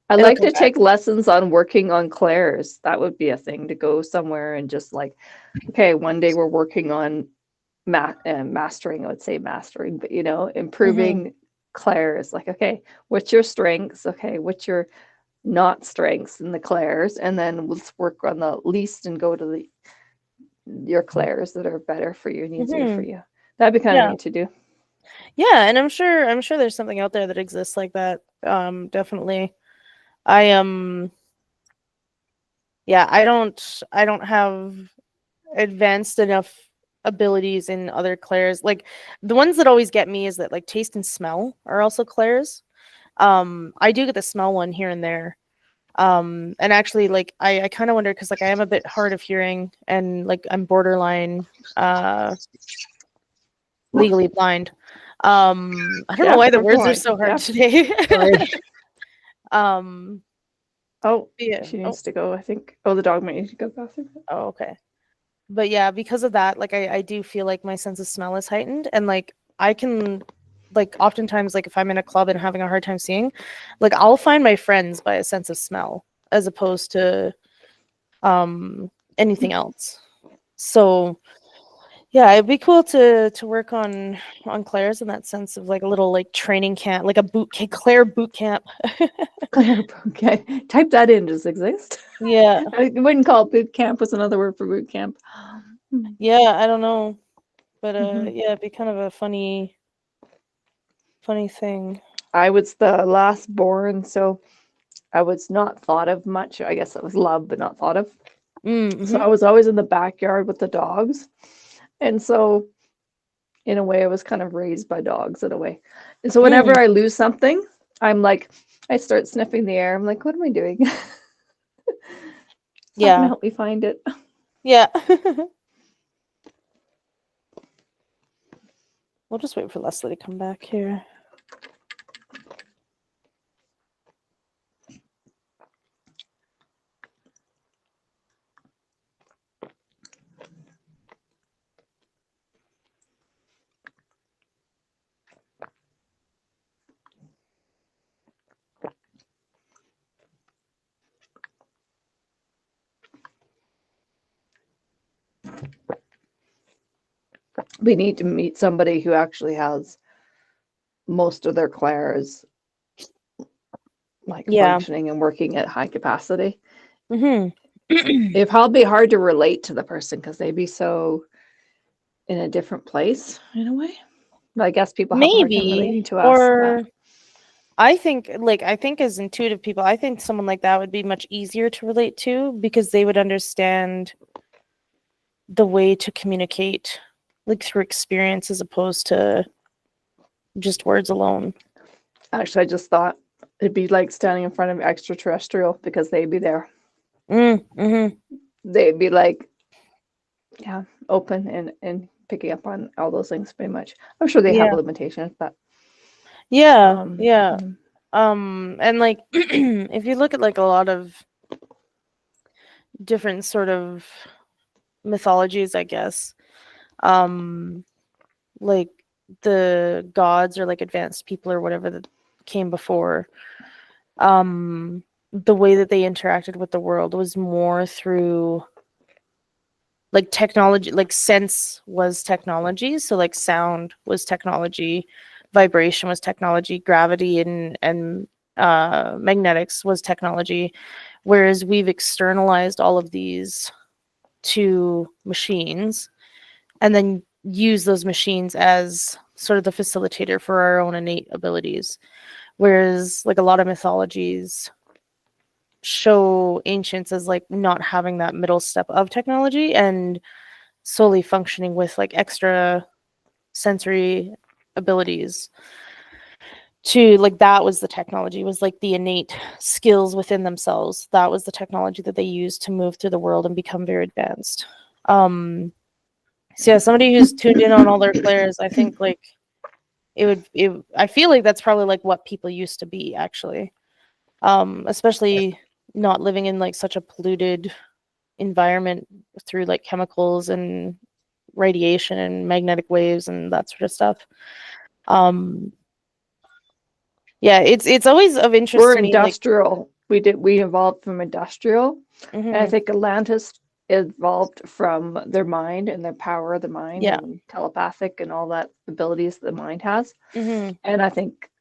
I'd like to take lessons on working on clairs. That would be a thing, to go somewhere and just like, okay, one day we're working on mastering, I would say mastering, but you know, improving clairs. Like, okay, what's your strengths? Okay, what's your not strengths in the clairs? And then let's work on the least and go to your clairs that are better for you and easier for you. That'd be kind of neat to do. Yeah, and I'm sure there's something out there that exists like that. Definitely. I don't have advanced enough abilities in other clairs. Like the ones that always get me is that like taste and smell are also clairs. I do get the smell one here and there. And actually, like I kind of wonder, because like I am a bit hard of hearing, and like I'm borderline legally blind. I don't know why the words are so hard today. She needs to go, I think. Oh, the dog might need to go to the bathroom. Oh, okay. But yeah, because of that, like I do feel like my sense of smell is heightened, and like I can, like oftentimes, like if I'm in a club and having a hard time seeing, like I'll find my friends by a sense of smell as opposed to anything else. So yeah, it'd be cool to work on clairs in that sense of like a little like training camp, like a boot camp, clair boot camp. Claire, okay. Type that in. Does it exist? Yeah. I wouldn't call it boot camp. Was another word for boot camp. Yeah, I don't know. But Mhm. yeah, it'd be kind of a funny thing. I was the last born, so I was not thought of much. I guess it was loved, but not thought of. Mm-hmm. So I was always in the backyard with the dogs. And so, in a way, I was kind of raised by dogs in a way. And so, whenever I lose something, I'm like, I start sniffing the air. I'm like, what am I doing? It's not going to help me find it. Yeah. We'll just wait for Leslie to come back here. We need to meet somebody who actually has most of their clairs like functioning and working at high capacity. Mm-hmm. It'd probably be hard to relate to the person because they'd be so in a different place in a way. But I guess people have a hard time relating to us. Or I think as intuitive people, I think someone like that would be much easier to relate to because they would understand the way to communicate like through experience as opposed to just words alone. Actually, I just thought it'd be like standing in front of extraterrestrial because they'd be there. Mm-hmm. They'd be like, yeah, open and picking up on all those things pretty much. I'm sure they have limitations, but and like if you look at like a lot of different sort of mythologies, I guess, like the gods or like advanced people or whatever that came before, the way that they interacted with the world was more through like technology, like sense was technology, so like sound was technology, vibration was technology, gravity and magnetics was technology, whereas we've externalized all of these to machines and then use those machines as sort of the facilitator for our own innate abilities. Whereas like a lot of mythologies show ancients as like not having that middle step of technology and solely functioning with like extra sensory abilities to like that was the technology, was like the innate skills within themselves. That was the technology that they used to move through the world and become very advanced. So yeah, somebody who's tuned in on all their clairs, I think like I feel like that's probably like what people used to be actually. Especially not living in like such a polluted environment through like chemicals and radiation and magnetic waves and that sort of stuff. Yeah, it's always of interest we're to me. industrial. Like, we evolved from industrial, and I mm-hmm. think Atlantis evolved from their mind and their power of the mind and telepathic and all that abilities the mind has. Mm-hmm. And I think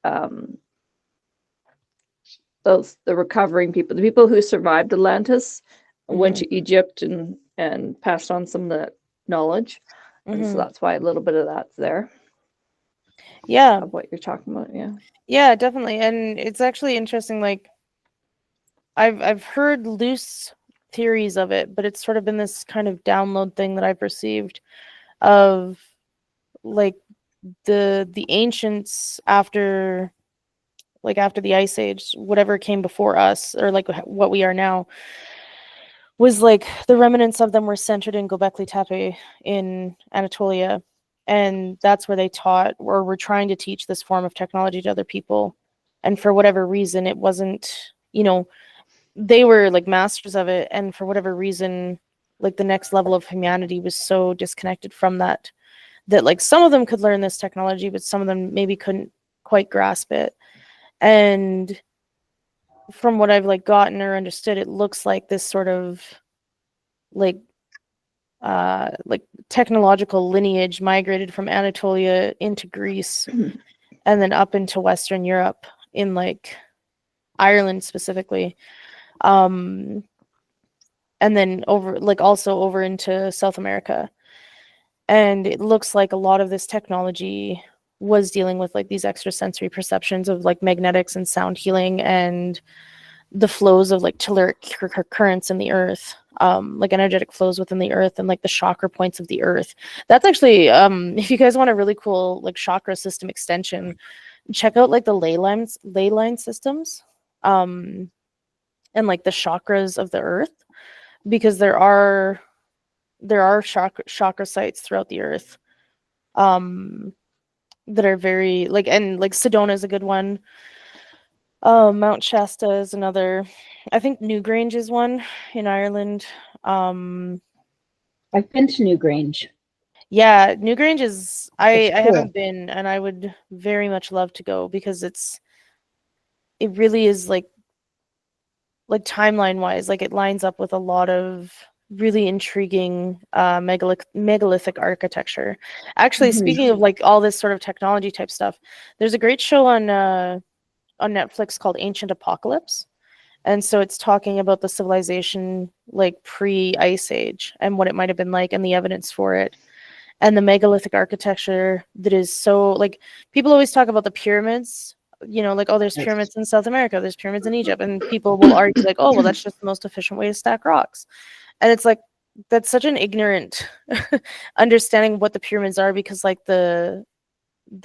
the recovering people, the people who survived Atlantis, went to Egypt and passed on some of the knowledge, and so that's why a little bit of that's there. Yeah, of what you're talking about. Yeah, definitely, and it's actually interesting. Like, I've heard loose theories of it, but it's sort of been this kind of download thing that I've received of like the ancients after the Ice Age, whatever came before us, or like what we are now, was like the remnants of them were centered in Göbekli Tepe in Anatolia, and that's where they taught or were trying to teach this form of technology to other people. And for whatever reason, it wasn't, they were like masters of it, and for whatever reason, like the next level of humanity was so disconnected from that like some of them could learn this technology, but some of them maybe couldn't quite grasp it. And from what I've like gotten or understood, it looks like this sort of like like technological lineage migrated from Anatolia into Greece and then up into Western Europe in like Ireland specifically. And then also over into South America. And it looks like a lot of this technology was dealing with like these extrasensory perceptions of like magnetics and sound healing and the flows of like telluric currents in the earth, like energetic flows within the earth and like the chakra points of the earth. That's actually, if you guys want a really cool like chakra system extension, check out like the ley line systems, and like the chakras of the earth, because there are chakra sites throughout the earth, that are very like, and like Sedona is a good one. Mount Shasta is another. I think Newgrange is one in Ireland. I've been to Newgrange. Yeah, Newgrange is. I It's cool. haven't been, and I would very much love to go because it really is like timeline wise, like it lines up with a lot of really intriguing megalithic architecture. Actually, speaking of like all this sort of technology type stuff, there's a great show on Netflix called Ancient Apocalypse. And so it's talking about the civilization like pre-Ice Age and what it might have been like and the evidence for it. And the megalithic architecture that is so like, people always talk about the pyramids, like, oh, there's pyramids in South America, there's pyramids in Egypt. And people will argue like, oh, well, that's just the most efficient way to stack rocks. And it's like, that's such an ignorant understanding of what the pyramids are, because like the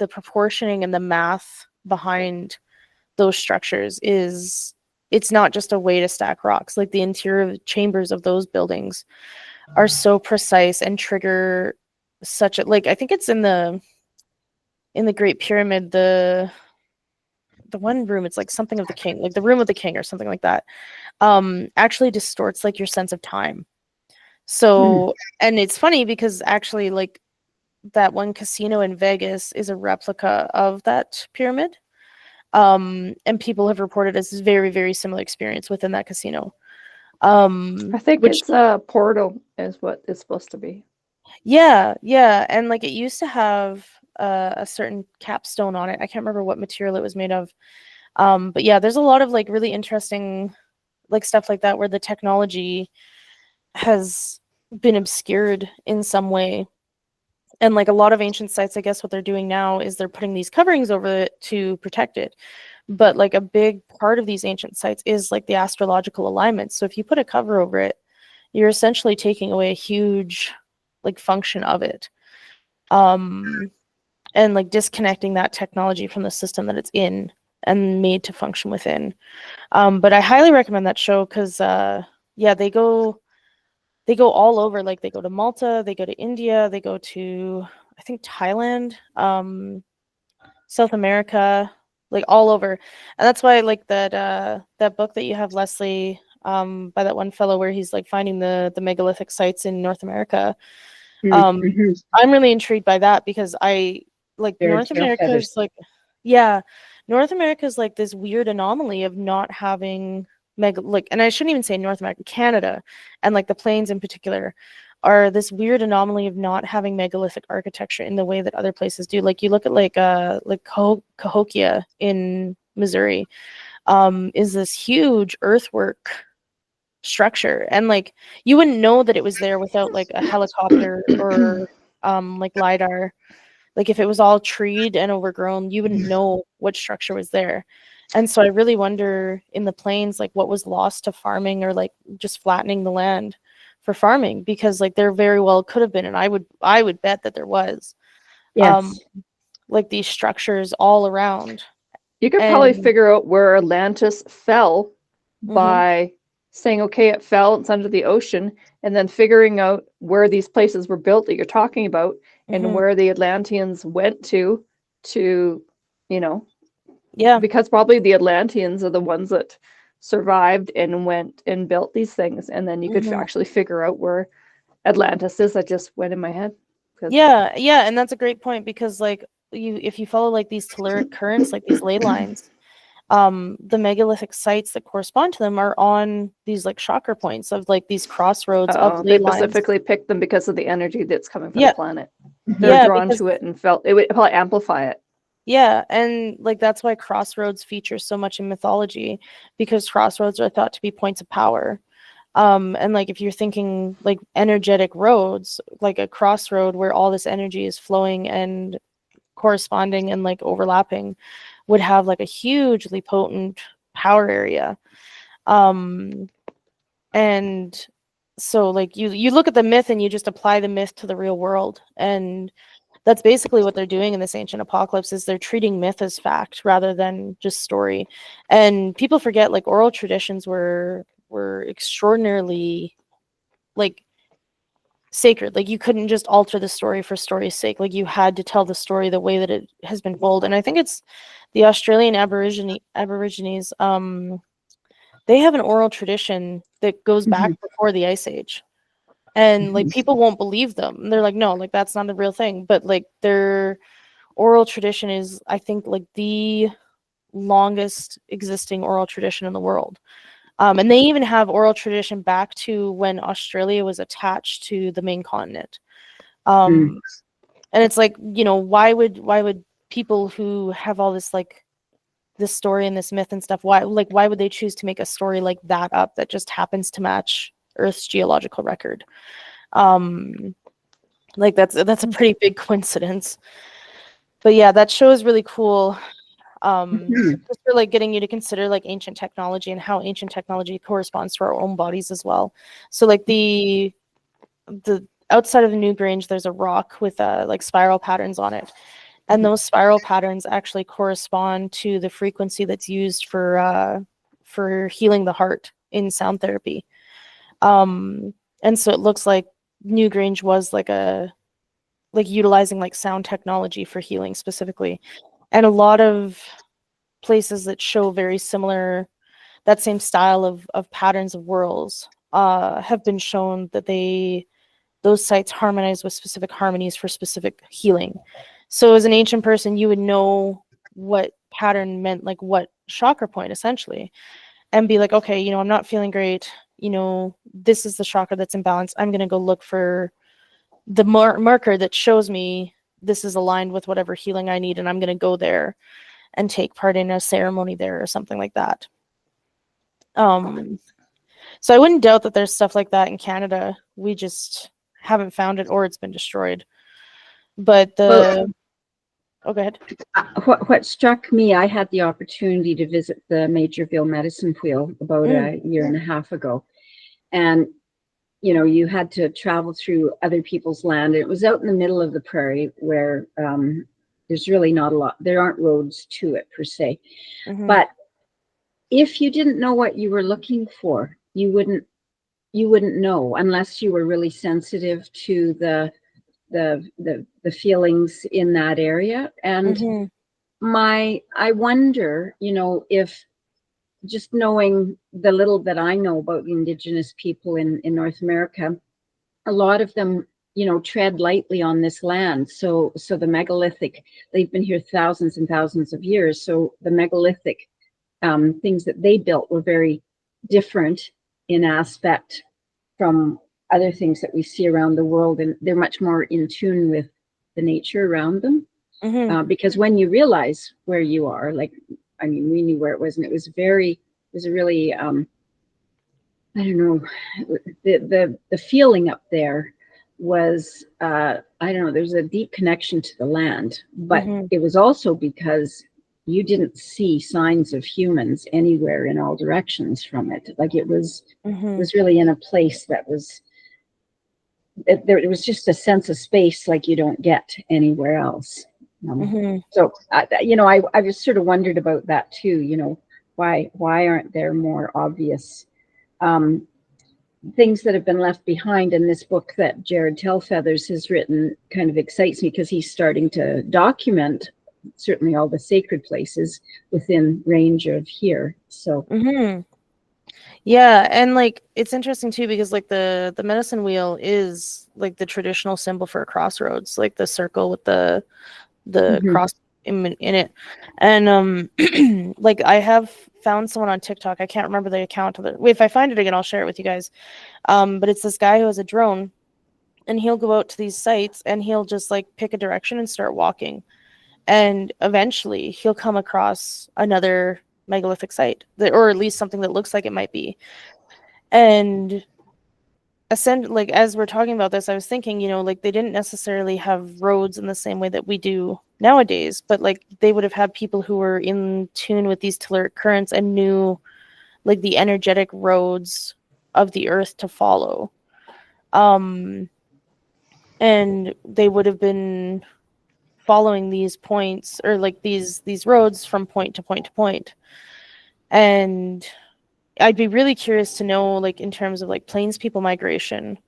proportioning and the math behind those structures it's not just a way to stack rocks. Like the interior chambers of those buildings are so precise and trigger such a, like, I think it's in the Great Pyramid, the one room, it's like something of the king, like the room of the king or something like that, actually distorts like your sense of time. So and it's funny because actually like that one casino in Vegas is a replica of that pyramid. And people have reported as very, very similar experience within that casino. I think Which, it's a portal is what it's supposed to be. yeah, and like it used to have a certain capstone on it. I can't remember what material it was made of. But yeah, there's a lot of like really interesting like stuff like that where the technology has been obscured in some way. And like a lot of ancient sites, I guess what they're doing now is they're putting these coverings over it to protect it. But like a big part of these ancient sites is like the astrological alignment. So if you put a cover over it, you're essentially taking away a huge like function of it. And like disconnecting that technology from the system that it's in and made to function within. But I highly recommend that show because yeah, they go all over. Like they go to Malta, they go to India, they go to, I think, Thailand, South America, like all over. And that's why I like that book that you have, Leslie, by that one fellow where he's like finding the megalithic sites in North America. I'm really intrigued by that because I like North America is like, yeah, North America is like this weird anomaly of not having and I shouldn't even say North America, Canada, and like the plains in particular are this weird anomaly of not having megalithic architecture in the way that other places do. Like you look at like Cahokia in Missouri, is this huge earthwork structure, and like you wouldn't know that it was there without like a helicopter or like LiDAR. Like if it was all treed and overgrown, you wouldn't know what structure was there. And so I really wonder in the plains, like what was lost to farming or like just flattening the land for farming, because like there very well could have been, and I would bet that there was, like these structures all around. You could probably figure out where Atlantis fell by saying, okay, it fell, it's under the ocean, and then figuring out where these places were built that you're talking about and where the Atlanteans went to, because probably the Atlanteans are the ones that survived and went and built these things. And then you could actually figure out where Atlantis is. That just went in my head. Yeah. And that's a great point because like if you follow like these telluric currents, like these ley lines, the megalithic sites that correspond to them are on these like chakra points of like these crossroads of They ley lines. specifically picked them because of the energy that's coming from Yeah. the planet. They're Yeah, drawn because to it and felt it would probably amplify it. yeah, and like that's why crossroads feature so much in mythology, because crossroads are thought to be points of power. And like if you're thinking like energetic roads, like a crossroad where all this energy is flowing and corresponding and like overlapping, would have like a hugely potent power area. And so like you look at the myth and you just apply the myth to the real world, and that's basically what they're doing in this ancient apocalypse, is they're treating myth as fact rather than just story. And people forget like oral traditions were extraordinarily like sacred. Like you couldn't just alter the story for story's sake. Like you had to tell the story the way that it has been told. And I think it's the Australian Aborigines, they have an oral tradition that goes back before the Ice Age. And like people won't believe them. They're like, no, like that's not a real thing. But like their oral tradition is, I think, like the longest existing oral tradition in the world. And they even have oral tradition back to when Australia was attached to the main continent. And it's like, you know, why would people who have all this like this story and this myth and stuff, why would they choose to make a story like that up that just happens to match Earth's geological record? Like that's a pretty big coincidence. But yeah, that show is really cool. Just for like getting you to consider like ancient technology and how ancient technology corresponds to our own bodies as well. So like the outside of the New Grange, there's a rock with like spiral patterns on it, and those spiral patterns actually correspond to the frequency that's used for healing the heart in sound therapy. And so it looks like New Grange was like utilizing like sound technology for healing specifically. And a lot of places that show very similar, that same style of patterns of whirls have been shown that those sites harmonize with specific harmonies for specific healing. So as an ancient person, you would know what pattern meant, like what chakra point essentially, and be like, okay, you know, I'm not feeling great. You know, this is the chakra that's imbalanced. I'm going to go look for the marker that shows me this is aligned with whatever healing I need, and I'm going to go there and take part in a ceremony there or something like that. So I wouldn't doubt that there's stuff like that in Canada. We just haven't found it, or it's been destroyed. But oh, go ahead. What struck me, I had the opportunity to visit the Majorville Medicine Wheel about a year and a half ago. And, you know, you had to travel through other people's land. It was out in the middle of the prairie where there's really not a lot. There aren't roads to it per se. But if you didn't know what you were looking for, you wouldn't know unless you were really sensitive to the feelings in that area. And I wonder, you know, if just knowing the little that I know about the Indigenous people in North America, a lot of them, you know, tread lightly on this land. So the megalithic, they've been here thousands and thousands of years. So the megalithic things that they built were very different in aspect from other things that we see around the world, and they're much more in tune with the nature around them. Because when you realize where you are, like, I mean, we knew where it was, and it was a really, I don't know, the feeling up there was, I don't know, there's a deep connection to the land, but it was also because you didn't see signs of humans anywhere in all directions from it. Like it was really in a place that was, there was just a sense of space like you don't get anywhere else. So, you know, I just sort of wondered about that too, you know, why aren't there more obvious things that have been left behind? In this book that Jared Telfeathers has written kind of excites me because he's starting to document certainly all the sacred places within range of here. So yeah, and like it's interesting too because like the medicine wheel is like the traditional symbol for a crossroads, like the circle with the cross in it. And like I have found someone on TikTok. I can't remember the account of it. If I find it again, I'll share it with you guys. But it's this guy who has a drone, and he'll go out to these sites and he'll just like pick a direction and start walking. And eventually he'll come across another megalithic site, or at least something that looks like it might be. And like as we're talking about this, I was thinking, like they didn't necessarily have roads in the same way that we do nowadays, but like they would have had people who were in tune with these telluric currents and knew like the energetic roads of the earth to follow. And they would have been following these points, or like these roads from point to point to point. And I'd be really curious to know, like in terms of like plains people migration,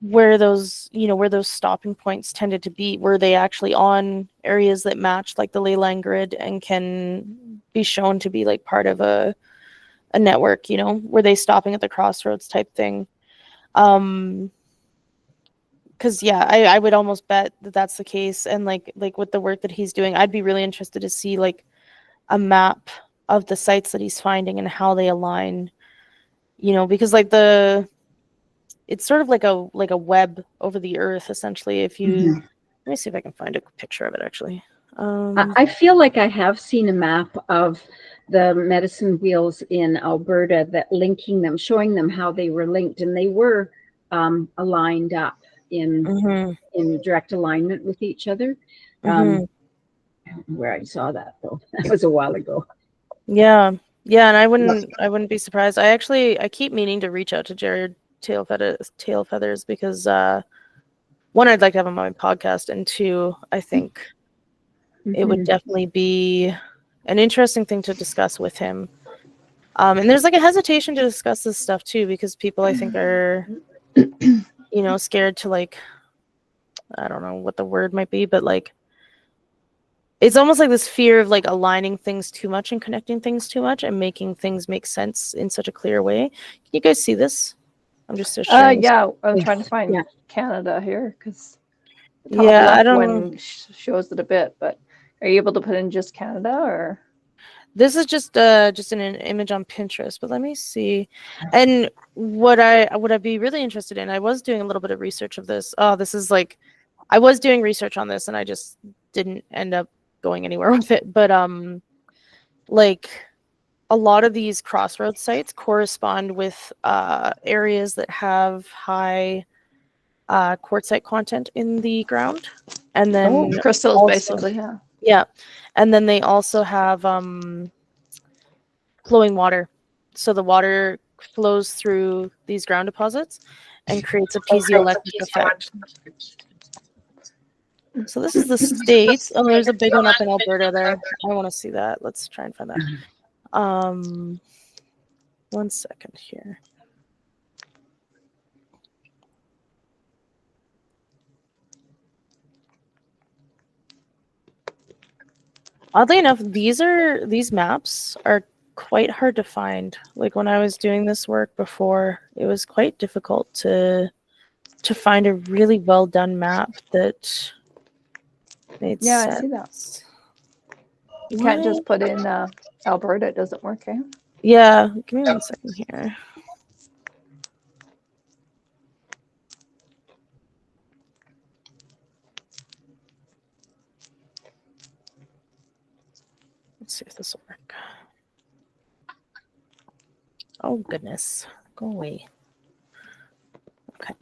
where those stopping points tended to be. Were they actually on areas that match like the ley line grid and can be shown to be like part of a network? Were they stopping at the crossroads type thing? Because I would almost bet that that's the case. And like with the work that he's doing, I'd be really interested to see like a map of the sites that he's finding and how they align, because like it's sort of like a web over the earth, essentially. If you let me see if I can find a picture of it actually. I feel like I have seen a map of the medicine wheels in Alberta that linking them, showing them how they were linked, and they were aligned up in direct alignment with each other. Where I saw that though, that was a while ago. Yeah, and I wouldn't be surprised. I keep meaning to reach out to Jared Tailfeathers because one, I'd like to have him on my podcast, and two, I think it would definitely be an interesting thing to discuss with him. And there's like a hesitation to discuss this stuff too, because people I think are scared to, like, I don't know what the word might be, but like it's almost like this fear of like aligning things too much and connecting things too much and making things make sense in such a clear way. Can you guys see this? I'm just sharing. I'm trying to find Canada here because the top I left don't one shows it a bit, but are you able to put in just Canada or? This is just an image on Pinterest, but let me see. And what I'd be really interested in, I was doing a little bit of research of this. Oh, this is like, I was doing research on this and I just didn't end up going anywhere with it. But like a lot of these crossroads sites correspond with areas that have high quartzite content in the ground, and then crystals also, basically, and then they also have flowing water. So the water flows through these ground deposits and creates a piezoelectric effect. So this is the States. Oh, there's a big one up in Alberta there. I want to see that. Let's try and find that. 1 second here. Oddly enough, these maps are quite hard to find. Like when I was doing this work before, it was quite difficult to find a really well done map that made sense. I see that. You can't just put in Alberta, it doesn't work, eh? Yeah, give me 1 second here. Let's see if this will work. Oh goodness, go away. Okay.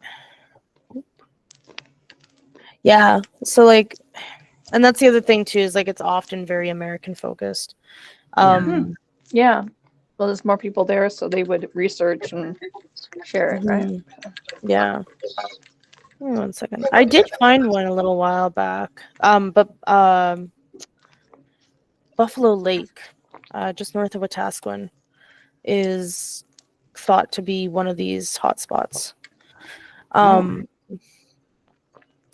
Yeah, so like, and that's the other thing too, is like it's often very American focused. Yeah. Well, there's more people there, so they would research and share it, right? Yeah. 1 second. I did find one a little while back. But Buffalo Lake, just north of Wetaskiwin, is thought to be one of these hotspots. And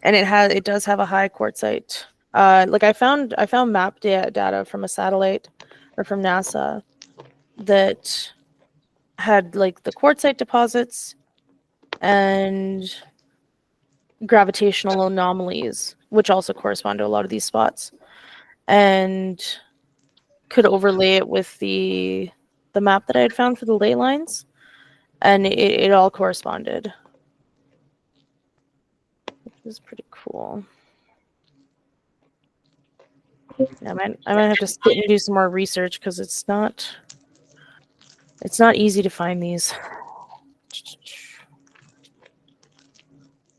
it does have a high quartzite. Like I found map data from a satellite or from NASA that had like the quartzite deposits and gravitational anomalies, which also correspond to a lot of these spots. and could overlay it with the map that I had found for the ley lines, and it all corresponded. It was pretty cool. Yeah, I might have to sit and do some more research because it's not easy to find these.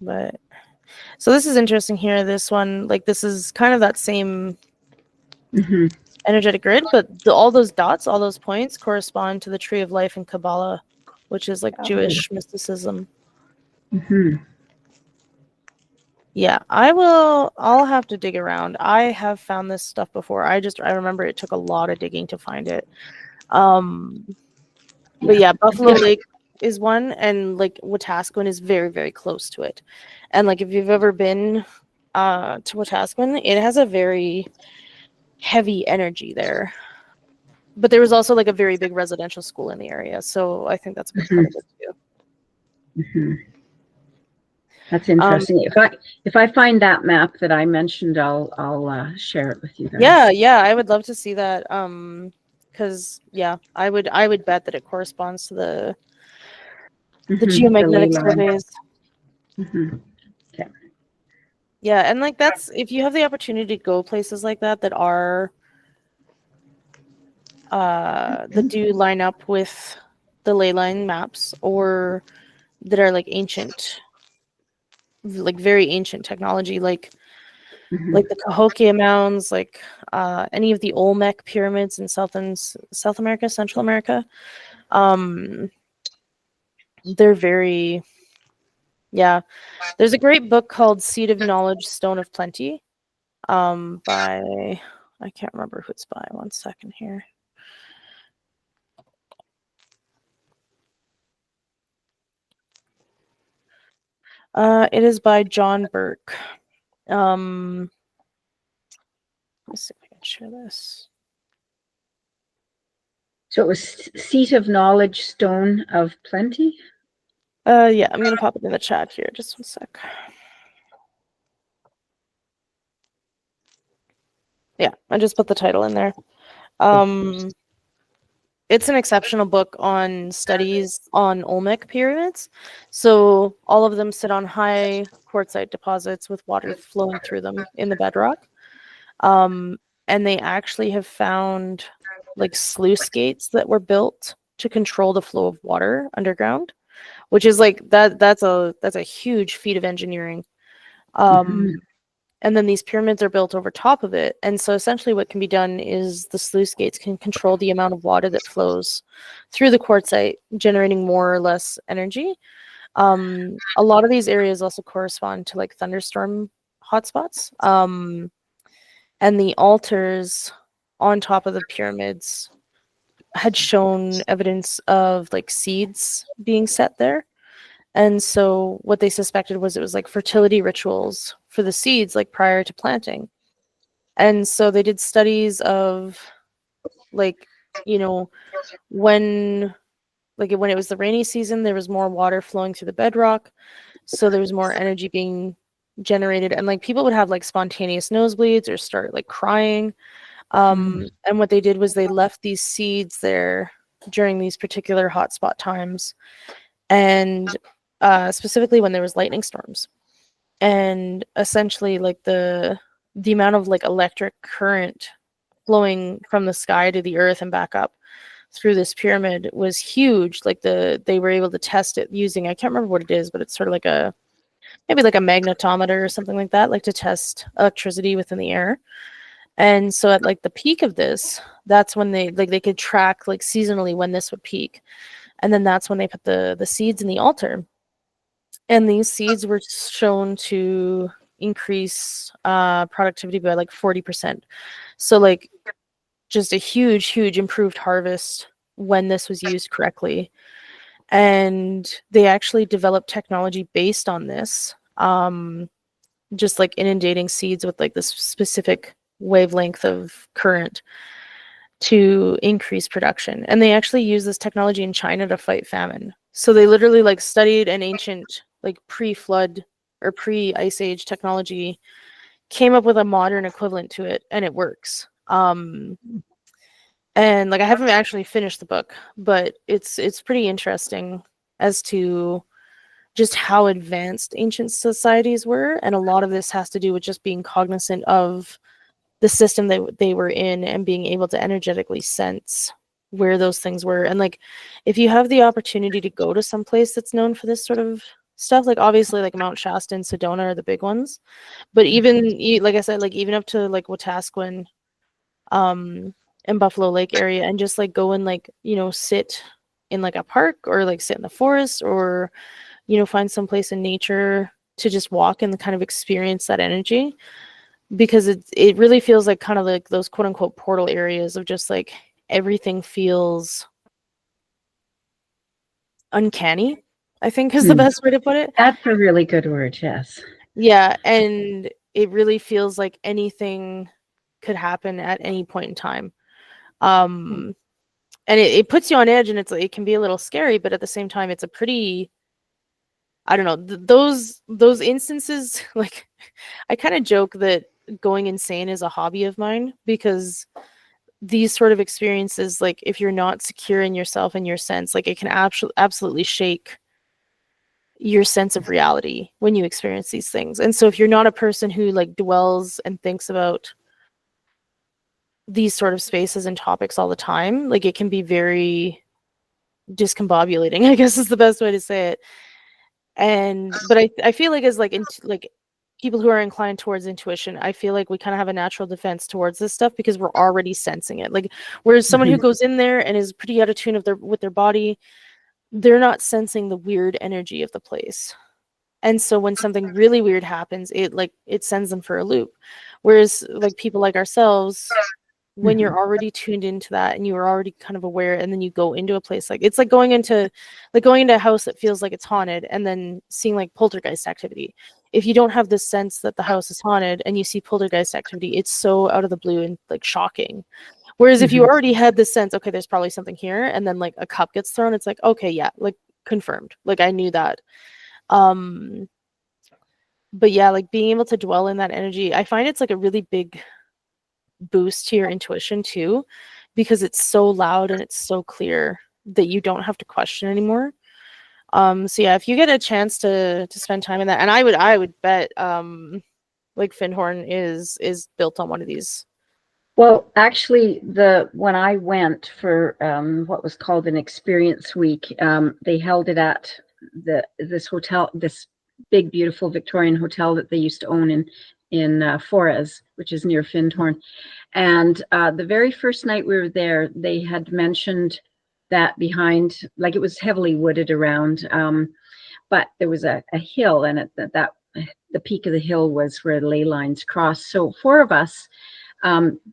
But so this is interesting here. This one, like, this is kind of that same energetic grid, but all those dots, all those points correspond to the tree of life in Kabbalah, which is like Jewish mysticism. Yeah, I'll have to dig around. I have found this stuff before. I remember it took a lot of digging to find it. But yeah, Buffalo Lake is one, and like Wetaskiwin is very, very close to it. And like if you've ever been to Wetaskiwin, it has a very heavy energy there. But there was also like a very big residential school in the area, so I think that's a big part of it too. That's interesting. If I find that map that I mentioned, I'll share it with you guys. Yeah, I would love to see that. Because yeah, I would bet that it corresponds to the geomagnetic surveys. Okay. Yeah, and like that's, if you have the opportunity to go places like that are that do line up with the ley line maps, or that are like ancient, like very ancient technology, like the Cahokia mounds, like any of the Olmec pyramids in South America, Central America. They're very, yeah. There's a great book called Seed of Knowledge, Stone of Plenty, by, I can't remember who it's by. One second here. It is by John Burke. Let's see if I can share this. So it was Seat of Knowledge, Stone of Plenty? Yeah, I'm gonna pop it in the chat here. Just one sec. Yeah, I just put the title in there. It's an exceptional book on studies on Olmec pyramids. So all of them sit on high quartzite deposits with water flowing through them in the bedrock. And they actually have found like sluice gates that were built to control the flow of water underground, which is like that's a huge feat of engineering. And then these pyramids are built over top of it. And so essentially what can be done is the sluice gates can control the amount of water that flows through the quartzite, generating more or less energy. A lot of these areas also correspond to like thunderstorm hotspots. And the altars on top of the pyramids had shown evidence of like seeds being set there. And so what they suspected was it was like fertility rituals for the seeds, like prior to planting. And so they did studies of like, you know, when it was the rainy season, there was more water flowing through the bedrock. So there was more energy being generated. And like people would have like spontaneous nosebleeds or start like crying. And what they did was they left these seeds there during these particular hotspot times. And specifically when there was lightning storms, and essentially like the amount of like electric current flowing from the sky to the earth and back up through this pyramid was huge. Like they were able to test it using, I can't remember what it is, but it's sort of like maybe like a magnetometer or something like that, like to test electricity within the air. And so at like the peak of this, that's when they could track like seasonally when this would peak. And then that's when they put the seeds in the altar. And these seeds were shown to increase productivity by like 40%. So like just a huge, huge improved harvest when this was used correctly. And they actually developed technology based on this, just like inundating seeds with like this specific wavelength of current to increase production. And they actually use this technology in China to fight famine. So they literally like studied an ancient like pre-flood or pre-ice age technology came up with a modern equivalent to it, and it works. And like I haven't actually finished the book, but it's pretty interesting as to just how advanced ancient societies were, and a lot of this has to do with just being cognizant of the system that they were in and being able to energetically sense where those things were. And like if you have the opportunity to go to some place that's known for this sort of stuff, like obviously like Mount Shasta and Sedona are the big ones, but even like I said, like even up to like Wetaskiwin in Buffalo Lake area, and just like go and like, you know, sit in like a park or like sit in the forest, or, you know, find some place in nature to just walk and kind of experience that energy, because it really feels like kind of like those quote unquote portal areas of just like everything feels uncanny, I think is the best way to put it. That's a really good word, yes. Yeah, and it really feels like anything could happen at any point in time. And it puts you on edge, and it can be a little scary, but at the same time, it's a pretty, I don't know, those instances, like I kind of joke that going insane is a hobby of mine, because these sort of experiences, like if you're not secure in yourself and your sense, like it can absolutely shake your sense of reality when you experience these things. And so if you're not a person who like dwells and thinks about these sort of spaces and topics all the time, like it can be very discombobulating, I guess is the best way to say it. But I feel like as like like people who are inclined towards intuition, I feel like we kind of have a natural defense towards this stuff because we're already sensing it. Like whereas someone who goes in there and is pretty out of tune with their body, they're not sensing the weird energy of the place. And so when something really weird happens, it sends them for a loop. Whereas like people like ourselves, when you're already tuned into that and you're already kind of aware, and then you go into a place, like it's like going into a house that feels like it's haunted and then seeing like poltergeist activity. If you don't have this sense that the house is haunted and you see poltergeist activity, it's so out of the blue and like shocking. Whereas if you already had this sense, okay, there's probably something here, and then like a cup gets thrown, it's like, okay, yeah, like confirmed, like I knew that. But yeah, like being able to dwell in that energy, I find it's like a really big boost to your intuition too, because it's so loud and it's so clear that you don't have to question anymore. So yeah, if you get a chance to spend time in that, and I would bet like Findhorn is built on one of these. Well, actually, when I went for what was called an experience week, they held it at this hotel, this big, beautiful Victorian hotel that they used to own in Forres, which is near Findhorn. And the very first night we were there, they had mentioned that behind, like it was heavily wooded around, but there was a hill, and the peak of the hill was where the ley lines crossed. So 4 of us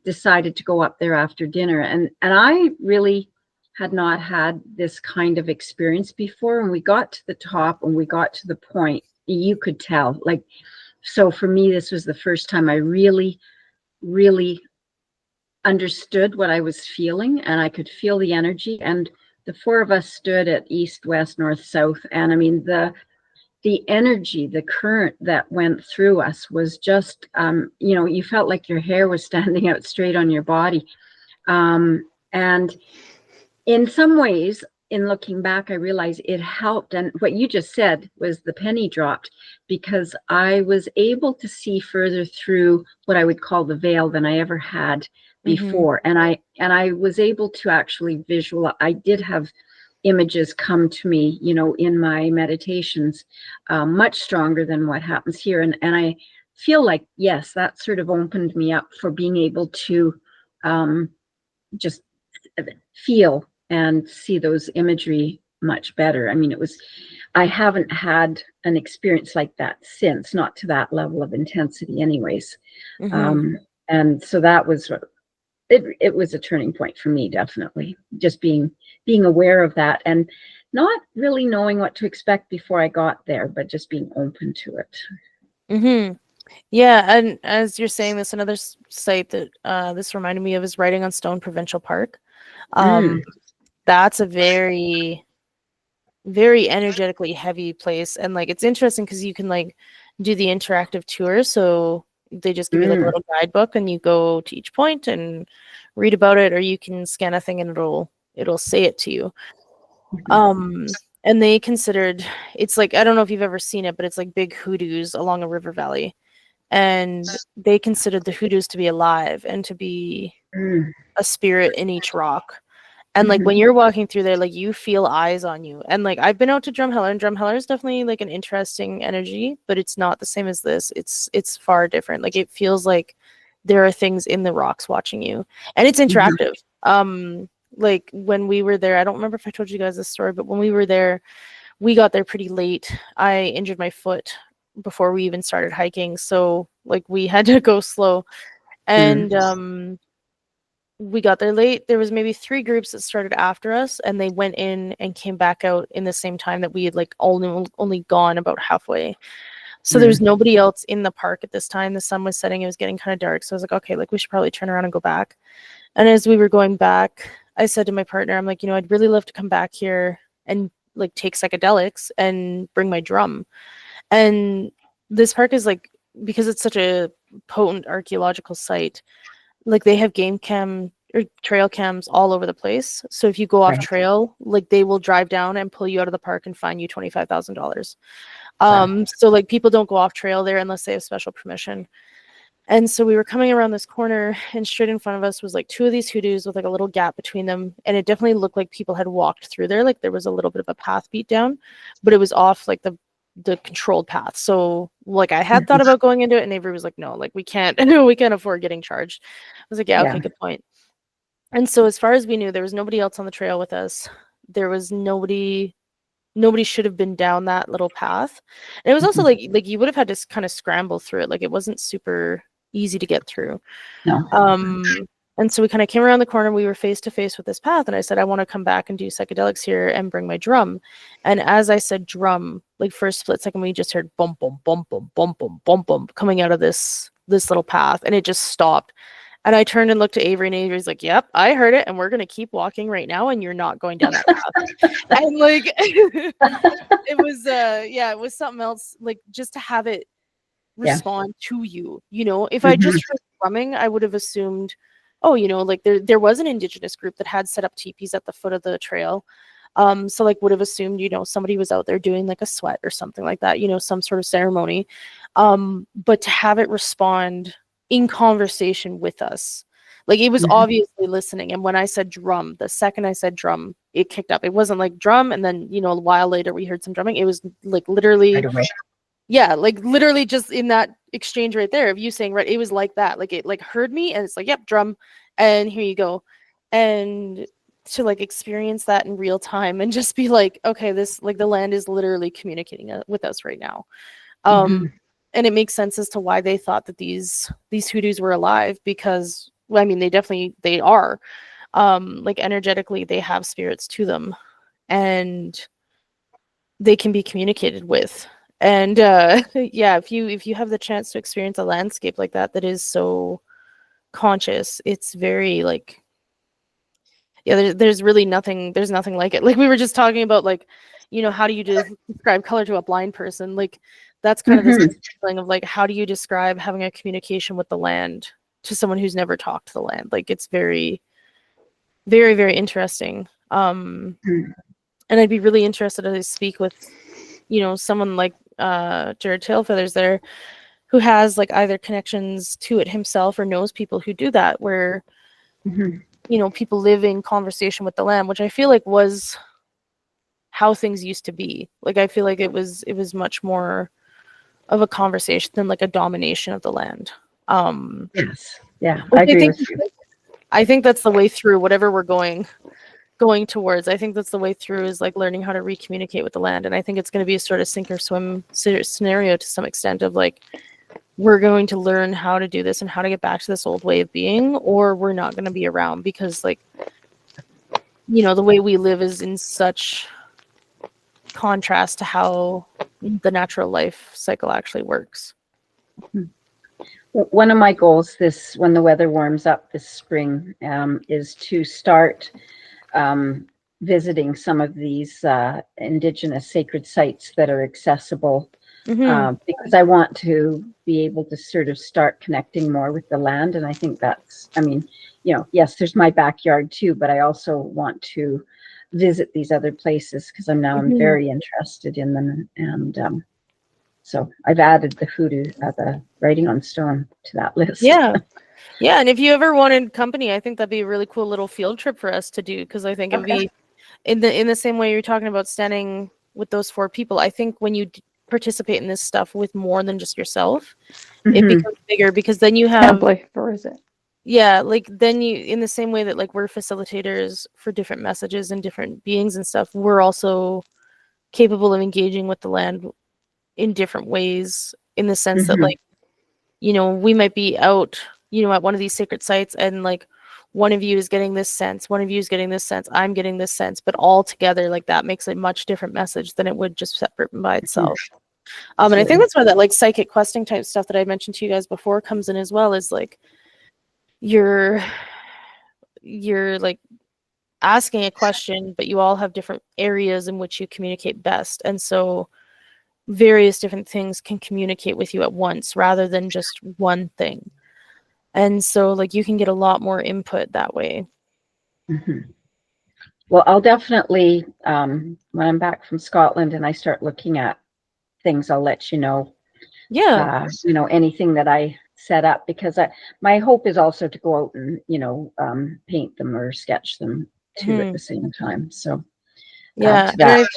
decided to go up there after dinner, and I really had not had this kind of experience before. And we got to the top and we got to the point, you could tell, like, so for me, this was the first time I really, really understood what I was feeling, and I could feel the energy. And the 4 of us stood at east, west, north, south, and I mean the energy, the current that went through us was just, you know, you felt like your hair was standing out straight on your body. And in some ways, in looking back, I realized it helped. And what you just said was the penny dropped, because I was able to see further through what I would call the veil than I ever had before. And I was able to actually visualize. I did have images come to me, you know, in my meditations, much stronger than what happens here. And I feel like, yes, that sort of opened me up for being able to just feel and see those imagery much better. I mean, I haven't had an experience like that since, not to that level of intensity anyways. And so that was, it was a turning point for me, definitely. Just being aware of that and not really knowing what to expect before I got there, but just being open to it. Yeah, and as you're saying this, another site that this reminded me of is Writing on Stone Provincial Park. That's a very, very energetically heavy place, and like it's interesting because you can like do the interactive tour. So They just give you like a little guidebook, and you go to each point and read about it, or you can scan a thing and it'll say it to you. And they considered, it's like, I don't know if you've ever seen it, but it's like big hoodoos along a river valley, and they considered the hoodoos to be alive and to be a spirit in each rock. And like when you're walking through there, like you feel eyes on you. And like I've been out to Drumheller, and Drumheller is definitely like an interesting energy, but it's not the same as this. It's far different. Like it feels like there are things in the rocks watching you, and it's interactive. Like when we were there, I don't remember if I told you guys this story, but when we were there, we got there pretty late. I injured my foot before we even started hiking, so like we had to go slow. And we got there late. There was maybe 3 groups that started after us, and they went in and came back out in the same time that we had like only gone about halfway. So there's nobody else in the park at this time. The sun was setting. It was getting kind of dark. So I was like, okay, like we should probably turn around and go back. And as we were going back, I said to my partner, I'm like, I'd really love to come back here and like take psychedelics and bring my drum. And this park is like, because it's such a potent archaeological site, like they have game cam or trail cams all over the place. So if you go off trail, like they will drive down and pull you out of the park and fine you $25,000. So like people don't go off trail there unless they have special permission. And so we were coming around this corner, and straight in front of us was like 2 of these hoodoos with like a little gap between them. And it definitely looked like people had walked through there. Like there was a little bit of a path beat down, but it was off like the controlled path. So like I had thought about going into it, and Avery was like, no, like we can't afford getting charged. I was like, yeah, okay, good point. And so as far as we knew, there was nobody else on the trail with us. There was nobody should have been down that little path. And it was also like you would have had to kind of scramble through it. Like it wasn't super easy to get through. And so we kind of came around the corner. We were face to face with this path, and I said, I want to come back and do psychedelics here and bring my drum. And as I said drum, like for a split second, we just heard bump, bump, bump, bump, bump, bump, bump, bump coming out of this little path, and it just stopped. And I turned and looked to Avery, and Avery's like, yep, I heard it, and we're gonna keep walking right now, and you're not going down that path. And like it was something else, like just to have it respond to you. If I just heard drumming, I would have assumed, like there was an indigenous group that had set up teepees at the foot of the trail. So like would have assumed, somebody was out there doing like a sweat or something like that, some sort of ceremony. But to have it respond in conversation with us, like it was obviously listening. And when I said drum, the second I said drum, it kicked up. It wasn't like drum, and then a while later we heard some drumming. It was like literally like literally just in that exchange right there of you saying, right, it was like that. Like it like heard me, and it's like, yep, drum, and here you go. And to like experience that in real time and just be like, okay, this, like the land is literally communicating with us right now. And it makes sense as to why they thought that these hoodoos were alive, because I mean they are like energetically they have spirits to them, and they can be communicated with. And if you have the chance to experience a landscape like that is so conscious, it's very like, there's really nothing like it. Like we were just talking about, like, how do you describe color to a blind person? Like that's kind of this feeling of like, how do you describe having a communication with the land to someone who's never talked to the land? Like it's very, very, very interesting. And I'd be really interested to speak with, someone like Jared Tailfeathers there, who has like either connections to it himself or knows people who do that, where people live in conversation with the land, which I feel like was how things used to be. Like I feel like it was much more of a conversation than like a domination of the land. Yes, yeah, I agree with you. I think that's the way through whatever we're going towards. I think that's the way through, is like learning how to recommunicate with the land. And I think it's going to be a sort of sink or swim scenario to some extent of like, we're going to learn how to do this and how to get back to this old way of being, or we're not going to be around, because like, the way we live is in such contrast to how the natural life cycle actually works. One of my goals when the weather warms up this spring, is to start visiting some of these indigenous sacred sites that are accessible because I want to be able to sort of start connecting more with the land. And I think that's, I mean, you know, yes, there's my backyard too, but I also want to visit these other places because I'm very interested in them. And so I've added the hoodoo, the writing on stone to that list. Yeah. Yeah. And if you ever wanted company, I think that'd be a really cool little field trip for us to do. Cause I think it'd be in the same way you're talking about standing with those 4 people. I think when you participate in this stuff with more than just yourself, it becomes bigger because then you have, or is it? yeah, like then you, in the same way that like we're facilitators for different messages and different beings and stuff, we're also capable of engaging with the land in different ways, in the sense that like, you know, we might be out, you know, at one of these sacred sites and like one of you is getting this sense, one of you is getting this sense, I'm getting this sense, but all together, like that makes a much different message than it would just separate by itself. And I think that's why that like psychic questing type stuff that I mentioned to you guys before comes in as well, is like you're like asking a question, but you all have different areas in which you communicate best. And so various different things can communicate with you at once rather than just one thing. And so like you can get a lot more input that way. Well, I'll definitely, when I'm back from Scotland and I start looking at things, I'll let you know. Yeah. You know, anything that I set up, because my hope is also to go out and, you know, paint them or sketch them too at the same time. So yeah, that.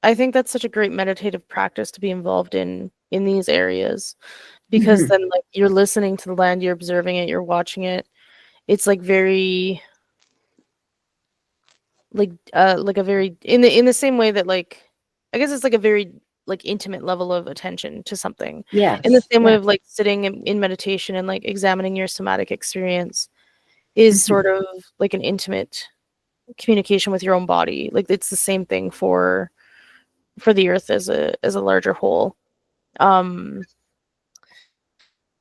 I think that's such a great meditative practice to be involved in these areas, because then like you're listening to the land, you're observing it, you're watching it. It's like very like a very in the same way that like I guess it's like a very like intimate level of attention to something. Yes. In the same way of like sitting in meditation and like examining your somatic experience is sort of like an intimate communication with your own body. Like it's the same thing for the earth as a larger whole.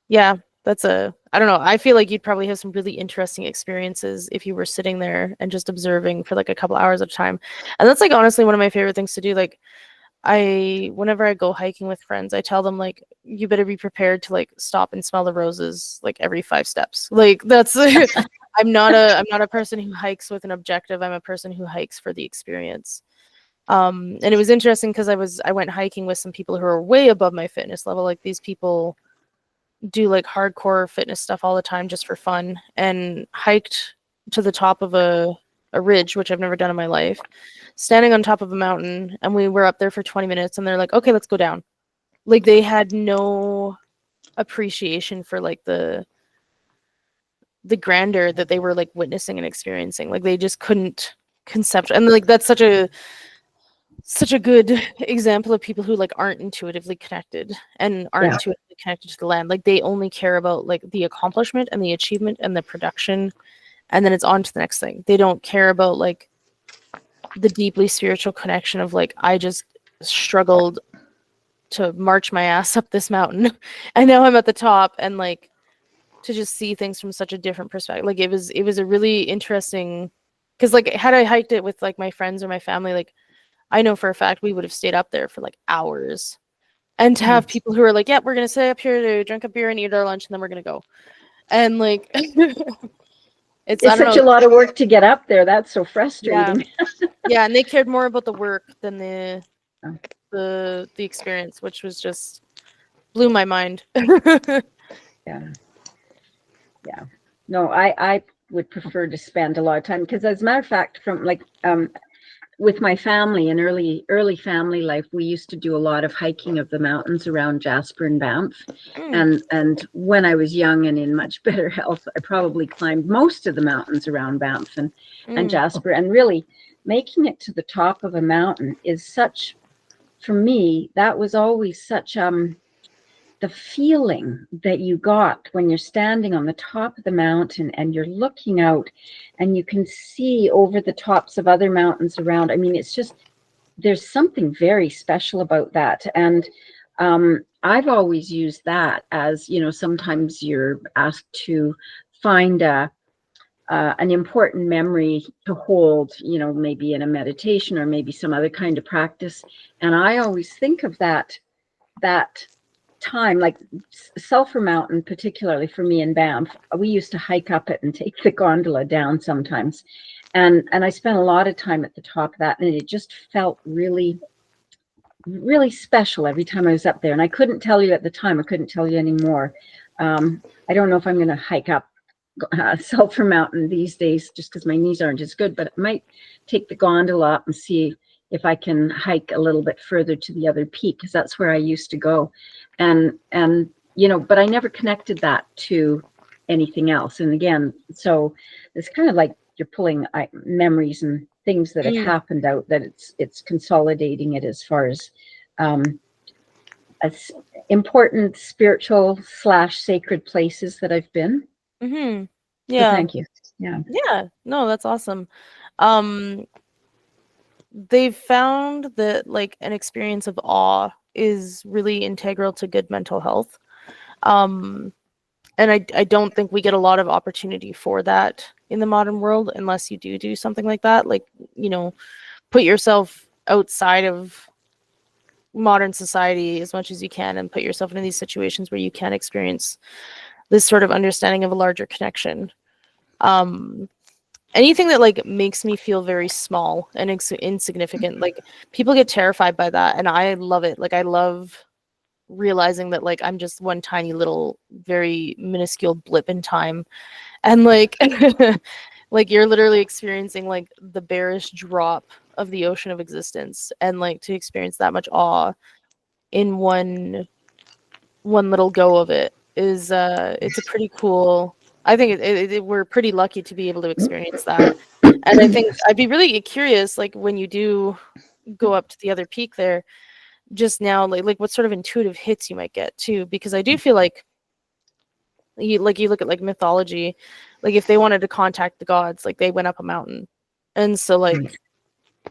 Yeah, that's I don't know. I feel like you'd probably have some really interesting experiences if you were sitting there and just observing for like a couple hours at a time. And that's like honestly one of my favorite things to do. Like whenever I go hiking with friends, I tell them like, you better be prepared to like stop and smell the roses like every 5 steps. Like that's I'm not a person who hikes with an objective. I'm a person who hikes for the experience. And it was interesting because I went hiking with some people who are way above my fitness level. Like these people do like hardcore fitness stuff all the time just for fun, and hiked to the top of a ridge, which I've never done in my life, standing on top of a mountain, and we were up there for 20 minutes and they're like, okay, let's go down. Like they had no appreciation for like the grandeur that they were like witnessing and experiencing. Like they just couldn't conceptualize. And like that's such a good example of people who like aren't intuitively connected and aren't intuitively connected to the land. Like they only care about like the accomplishment and the achievement and the production, and then it's on to the next thing. They don't care about like the deeply spiritual connection of like, I just struggled to march my ass up this mountain and now I'm at the top, and like to just see things from such a different perspective. Like it was a really interesting, because like had I hiked it with like my friends or my family, like I know for a fact we would have stayed up there for like hours. And to have people who are like, yeah, we're going to stay up here to drink a beer and eat our lunch and then we're going to go. And like, it's such a lot of work to get up there. That's so frustrating. Yeah. And they cared more about the work than the experience, which was just blew my mind. Yeah. No, I would prefer to spend a lot of time, because as a matter of fact, from like, with my family in early family life, we used to do a lot of hiking of the mountains around Jasper and Banff. And when I was young and in much better health, I probably climbed most of the mountains around Banff and Jasper. And really making it to the top of a mountain is such, for me, that was always such the feeling that you got when you're standing on the top of the mountain and you're looking out and you can see over the tops of other mountains around. I mean, it's just, there's something very special about that. And I've always used that as, you know, sometimes you're asked to find an important memory to hold, you know, maybe in a meditation or maybe some other kind of practice. And I always think of that that time, like Sulphur Mountain, particularly for me in Banff, we used to hike up it and take the gondola down sometimes. And I spent a lot of time at the top of that, and it just felt really, really special every time I was up there. And I couldn't tell you at the time, I couldn't tell you anymore. I don't know if I'm going to hike up Sulphur Mountain these days just because my knees aren't as good, but I might take the gondola up and see if I can hike a little bit further to the other peak, because that's where I used to go. And you know, but I never connected that to anything else. And again, so it's kind of like you're pulling memories and things that have happened out, that it's consolidating it as far as important spiritual / sacred places that I've been. Mm-hmm. So Yeah. thank you. Yeah. Yeah. No, that's awesome. They've found that like an experience of awe is really integral to good mental health. And I don't think we get a lot of opportunity for that in the modern world unless you do something like that. Like, you know, put yourself outside of modern society as much as you can and put yourself into these situations where you can experience this sort of understanding of a larger connection. Anything that like makes me feel very small and insignificant, like people get terrified by that, and I love it. Like I love realizing that like I'm just one tiny little very minuscule blip in time, and like like you're literally experiencing like the barest drop of the ocean of existence, and like to experience that much awe in one little go of it is it's a pretty cool. I think we're pretty lucky to be able to experience that. And I think I'd be really curious, like when you do go up to the other peak there just now, like what sort of intuitive hits you might get too, because I do feel like you look at like mythology, like if they wanted to contact the gods, like they went up a mountain. And so like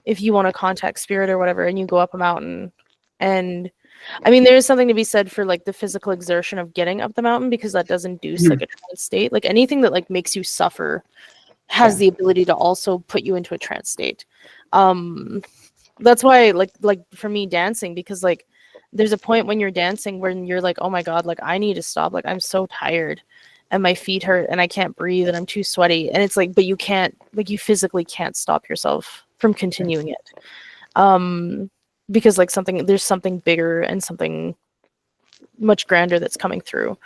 if you want to contact spirit or whatever and you go up a mountain, and I mean, there is something to be said for like the physical exertion of getting up the mountain, because that does induce like a trance state. Like anything that like makes you suffer has the ability to also put you into a trance state. That's why like for me dancing, because like there's a point when you're dancing when you're like, oh my God, like I need to stop. Like I'm so tired and my feet hurt and I can't breathe and I'm too sweaty. And it's like, but you can't, like you physically can't stop yourself from continuing it. Because like there's something bigger and something much grander that's coming through.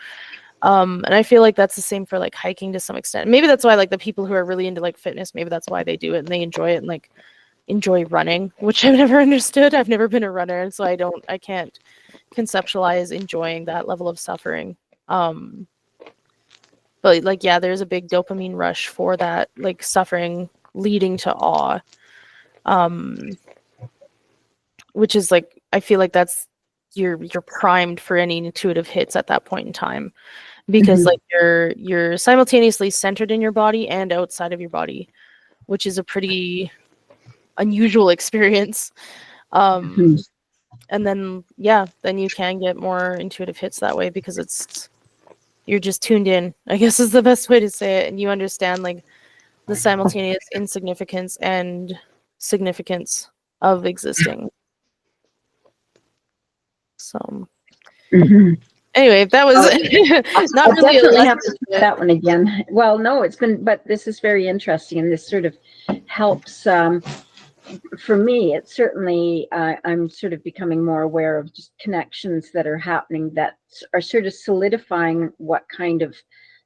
And I feel like that's the same for like hiking to some extent. Maybe that's why like the people who are really into like fitness, maybe that's why they do it and they enjoy it, and like enjoy running, which I've never understood. I've never been a runner, and so I can't conceptualize enjoying that level of suffering. But like, yeah, there's a big dopamine rush for that, like suffering leading to awe. Which is like, I feel like that's you're primed for any intuitive hits at that point in time, because like you're simultaneously centered in your body and outside of your body, which is a pretty unusual experience. And then then you can get more intuitive hits that way, because you're just tuned in, I guess is the best way to say it, and you understand like the simultaneous insignificance and significance of existing. So anyway, that was not I'll really definitely have to do that one again. Well, no, but this is very interesting, and this sort of helps. For me, it's certainly, I'm sort of becoming more aware of just connections that are happening that are sort of solidifying what kind of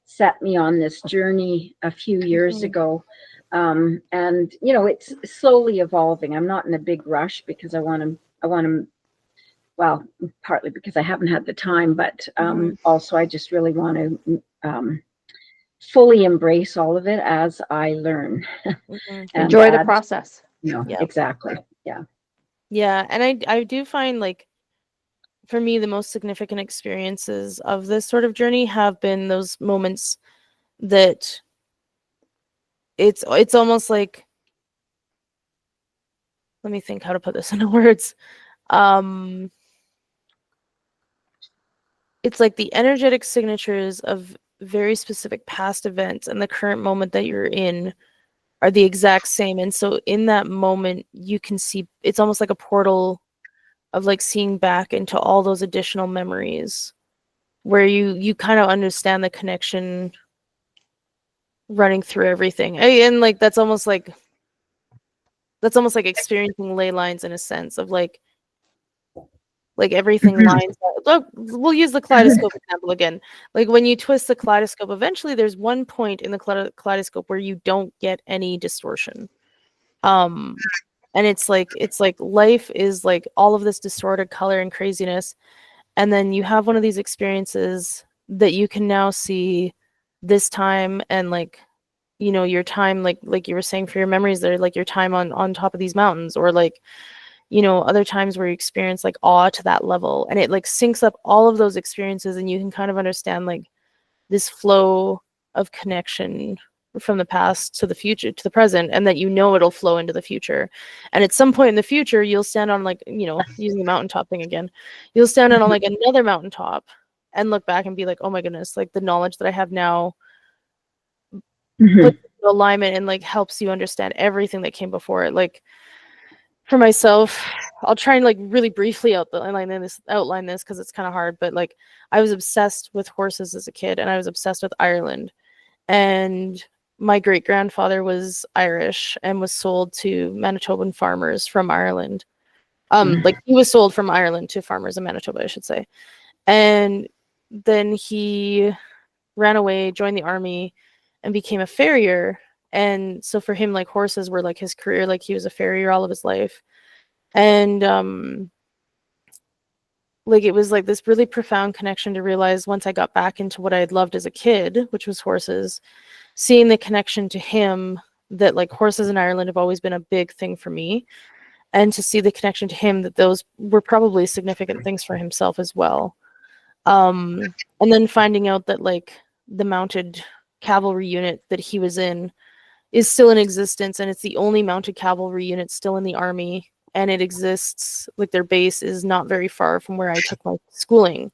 set me on this journey a few years ago. And, you know, it's slowly evolving. I'm not in a big rush because I want to, well, partly because I haven't had the time, but also I just really want to fully embrace all of it as I learn. Enjoy the process. You know, exactly. Yeah. Yeah. And I do find like, for me, the most significant experiences of this sort of journey have been those moments that it's almost like, let me think how to put this into words. It's like the energetic signatures of very specific past events and the current moment that you're in are the exact same. And so in that moment, you can see, it's almost like a portal of like seeing back into all those additional memories where you kind of understand the connection running through everything. And like that's almost like experiencing ley lines in a sense of like everything lines up. Look, we'll use the kaleidoscope example again. Like when you twist the kaleidoscope, eventually there's one point in the kaleidoscope where you don't get any distortion. And it's like life is like all of this distorted color and craziness, and then you have one of these experiences that you can now see this time, and like, you know, your time, like you were saying, for your memories there, like your time on top of these mountains, or like, you know, other times where you experience like awe to that level, and it like syncs up all of those experiences, and you can kind of understand like this flow of connection from the past to the future to the present, and that, you know, it'll flow into the future. And at some point in the future, you'll stand on, like, you know, using the mountaintop thing again, you'll stand on like another mountaintop and look back and be like, oh my goodness, like the knowledge that I have now puts into alignment and like helps you understand everything that came before it. Like for myself, I'll try and like really briefly outline this because it's kind of hard, but like I was obsessed with horses as a kid, and I was obsessed with Ireland. And my great grandfather was Irish and was sold to Manitoban farmers from Ireland. Like he was sold from Ireland to farmers in Manitoba, I should say. And then he ran away, joined the army, and became a farrier. And so for him, like horses were like his career, like he was a farrier all of his life. And like it was like this really profound connection to realize, once I got back into what I had loved as a kid, which was horses, seeing the connection to him, that like horses in Ireland have always been a big thing for me, and to see the connection to him, that those were probably significant things for himself as well. And then finding out that like the mounted cavalry unit that he was in is still in existence, and it's the only mounted cavalry unit still in the army, and it exists, like their base is not very far from where I took my schooling.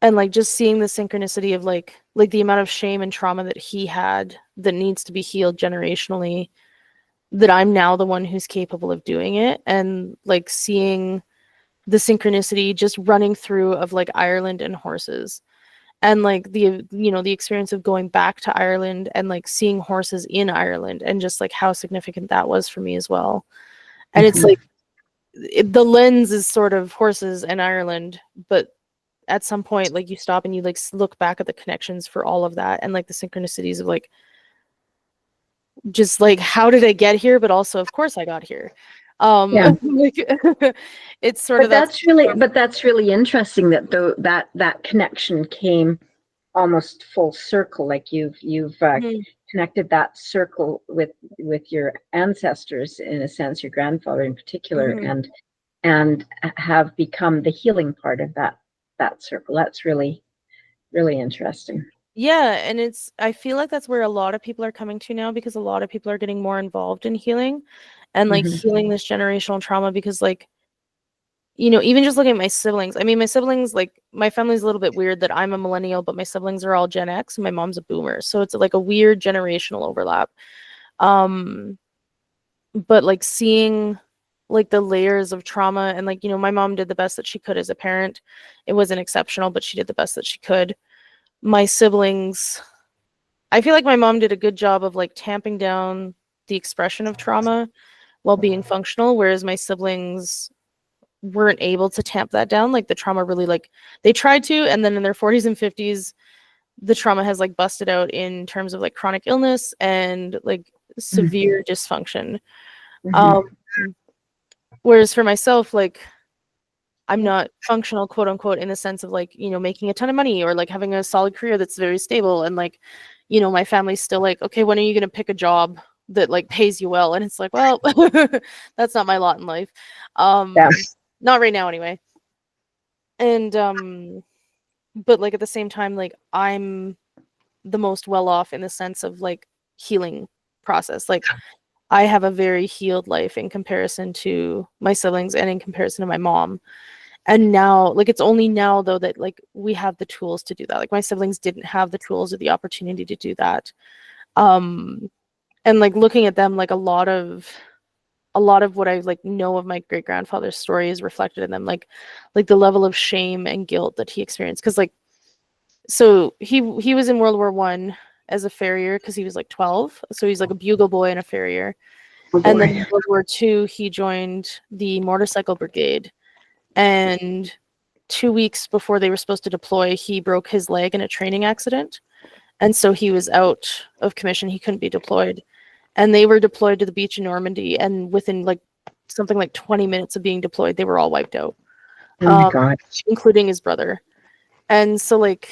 And like just seeing the synchronicity of like the amount of shame and trauma that he had that needs to be healed generationally, that I'm now the one who's capable of doing it. And like seeing the synchronicity just running through of like Ireland and horses, and like the, you know, the experience of going back to Ireland and like seeing horses in Ireland, and just like how significant that was for me as well. And it's like the lens is sort of horses and Ireland, but at some point, like you stop and you like look back at the connections for all of that, and like the synchronicities of like, just like, how did I get here? But also, of course, I got here. Like, it's sort of that's really interesting that that connection came almost full circle. Like you've connected that circle with your ancestors, in a sense, your grandfather in particular, and have become the healing part of that circle. That's really, really interesting. Yeah, and I feel like that's where a lot of people are coming to now, because a lot of people are getting more involved in healing and like healing this generational trauma, because like, you know, even just looking at my siblings, I mean, my siblings, like my family's a little bit weird that I'm a millennial, but my siblings are all Gen X and my mom's a boomer. So it's like a weird generational overlap. But like seeing like the layers of trauma, and like, you know, my mom did the best that she could as a parent. It wasn't exceptional, but she did the best that she could. My siblings, I feel like my mom did a good job of like tamping down the expression of trauma while being functional, whereas my siblings weren't able to tamp that down. Like the trauma really, like they tried to, and then in their 40s and 50s, the trauma has like busted out in terms of like chronic illness and like severe dysfunction. Whereas for myself, like I'm not functional, quote unquote, in the sense of like, you know, making a ton of money or like having a solid career that's very stable. And like, you know, my family's still like, okay, when are you going to pick a job that like pays you well? And it's like, well, that's not my lot in life. Not right now anyway. And, but like at the same time, like I'm the most well off in the sense of like healing process. Like I have a very healed life in comparison to my siblings and in comparison to my mom. And now, like, it's only now though that like we have the tools to do that. Like my siblings didn't have the tools or the opportunity to do that. And like looking at them, like a lot of a lot of what I like know of my great grandfather's story is reflected in them, like the level of shame and guilt that he experienced. Because like, so he was in World War I as a farrier because he was like 12, so he's like a bugle boy and a farrier. Oh, And then boy. in World War II, he joined the motorcycle brigade. And 2 weeks before they were supposed to deploy, he broke his leg in a training accident. And so he was out of commission. He couldn't be deployed. And they were deployed to the beach in Normandy. And within like something like 20 minutes of being deployed, they were all wiped out, Oh my God. including his brother. And so like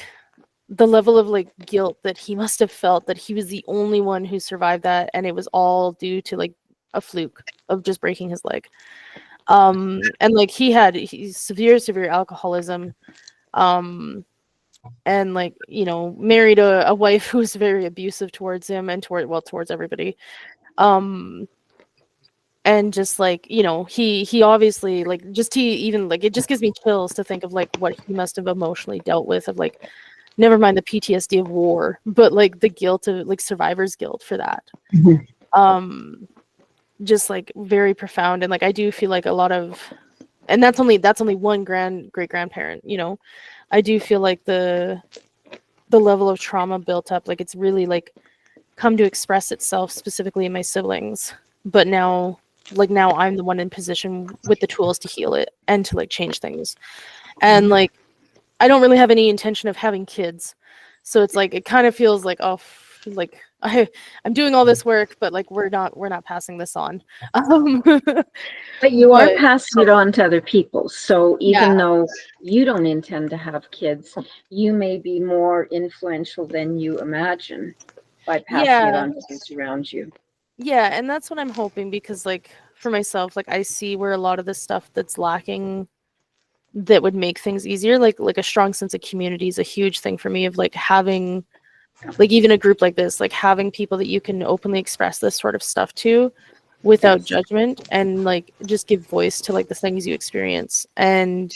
the level of like guilt that he must have felt that he was the only one who survived that. And it was all due to like a fluke of just breaking his leg. And like he's severe alcoholism. And like, you know, married a wife who was very abusive towards him and towards everybody. And just like, you know, he obviously like it just gives me chills to think of like what he must have emotionally dealt with, of like, never mind the PTSD of war, but like the guilt of like survivor's guilt for that. Mm-hmm. Just like very profound. And like I do feel like a lot of, and that's only one great grandparent, you know. I do feel like the level of trauma built up, like it's really like come to express itself specifically in my siblings. But now I'm the one in position with the tools to heal it and to like change things. And like I don't really have any intention of having kids, so it's like it kind of feels like, oh, like I'm doing all this work, but like we're not passing this on. But you are But passing it on to other people. So even yeah, though you don't intend to have kids, you may be more influential than you imagine by passing it yeah, on to those around you. yeah, and that's what I'm hoping, because like for myself, like I see where a lot of the stuff that's lacking that would make things easier, like a strong sense of community is a huge thing for me, of like having like even a group like this, like having people that you can openly express this sort of stuff to without Yes. judgment, and like just give voice to like the things you experience. And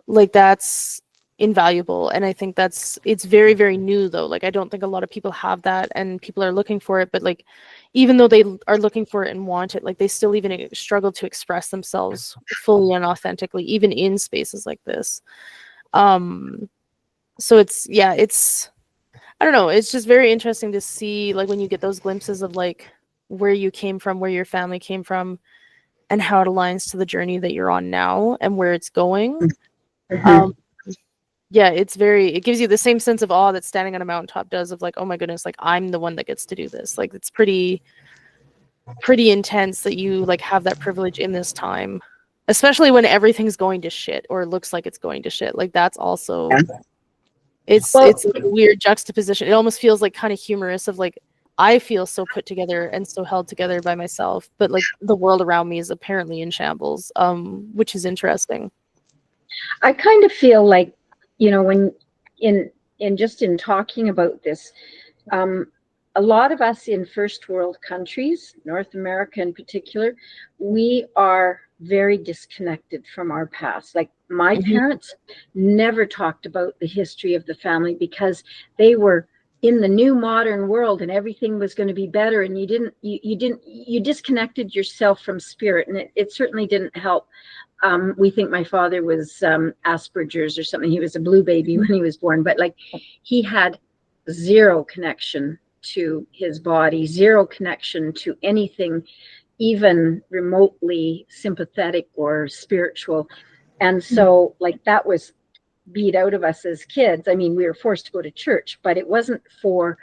like that's invaluable. And I think it's very, very new though. Like I don't think a lot of people have that, and people are looking for it, but like even though they are looking for it and want it, like they still even struggle to express themselves fully and authentically, even in spaces like this. So it's I don't know, it's just very interesting to see like when you get those glimpses of like where you came from, where your family came from, and how it aligns to the journey that you're on now and where it's going. Mm-hmm. Yeah, it gives you the same sense of awe that standing on a mountaintop does, of like, oh my goodness, like I'm the one that gets to do this. Like it's pretty intense that you like have that privilege in this time, especially when everything's going to shit or looks like it's going to shit. Like that's also, it's Well, like a weird juxtaposition. It almost feels like kind of humorous, of like I feel so put together and so held together by myself, but like the world around me is apparently in shambles, which is interesting. I kind of feel like, you know, when in talking about this, a lot of us in first world countries, North America in particular, we are very disconnected from our past. Like my Mhm. parents never talked about the history of the family because they were in the new modern world and everything was going to be better, and you disconnected yourself from spirit, and it certainly didn't help. We think my father was Asperger's or something. He was a blue baby when he was born, but like he had zero connection to his body, zero connection to anything even remotely sympathetic or spiritual. And so like that was beat out of us as kids. I mean, we were forced to go to church, but it wasn't for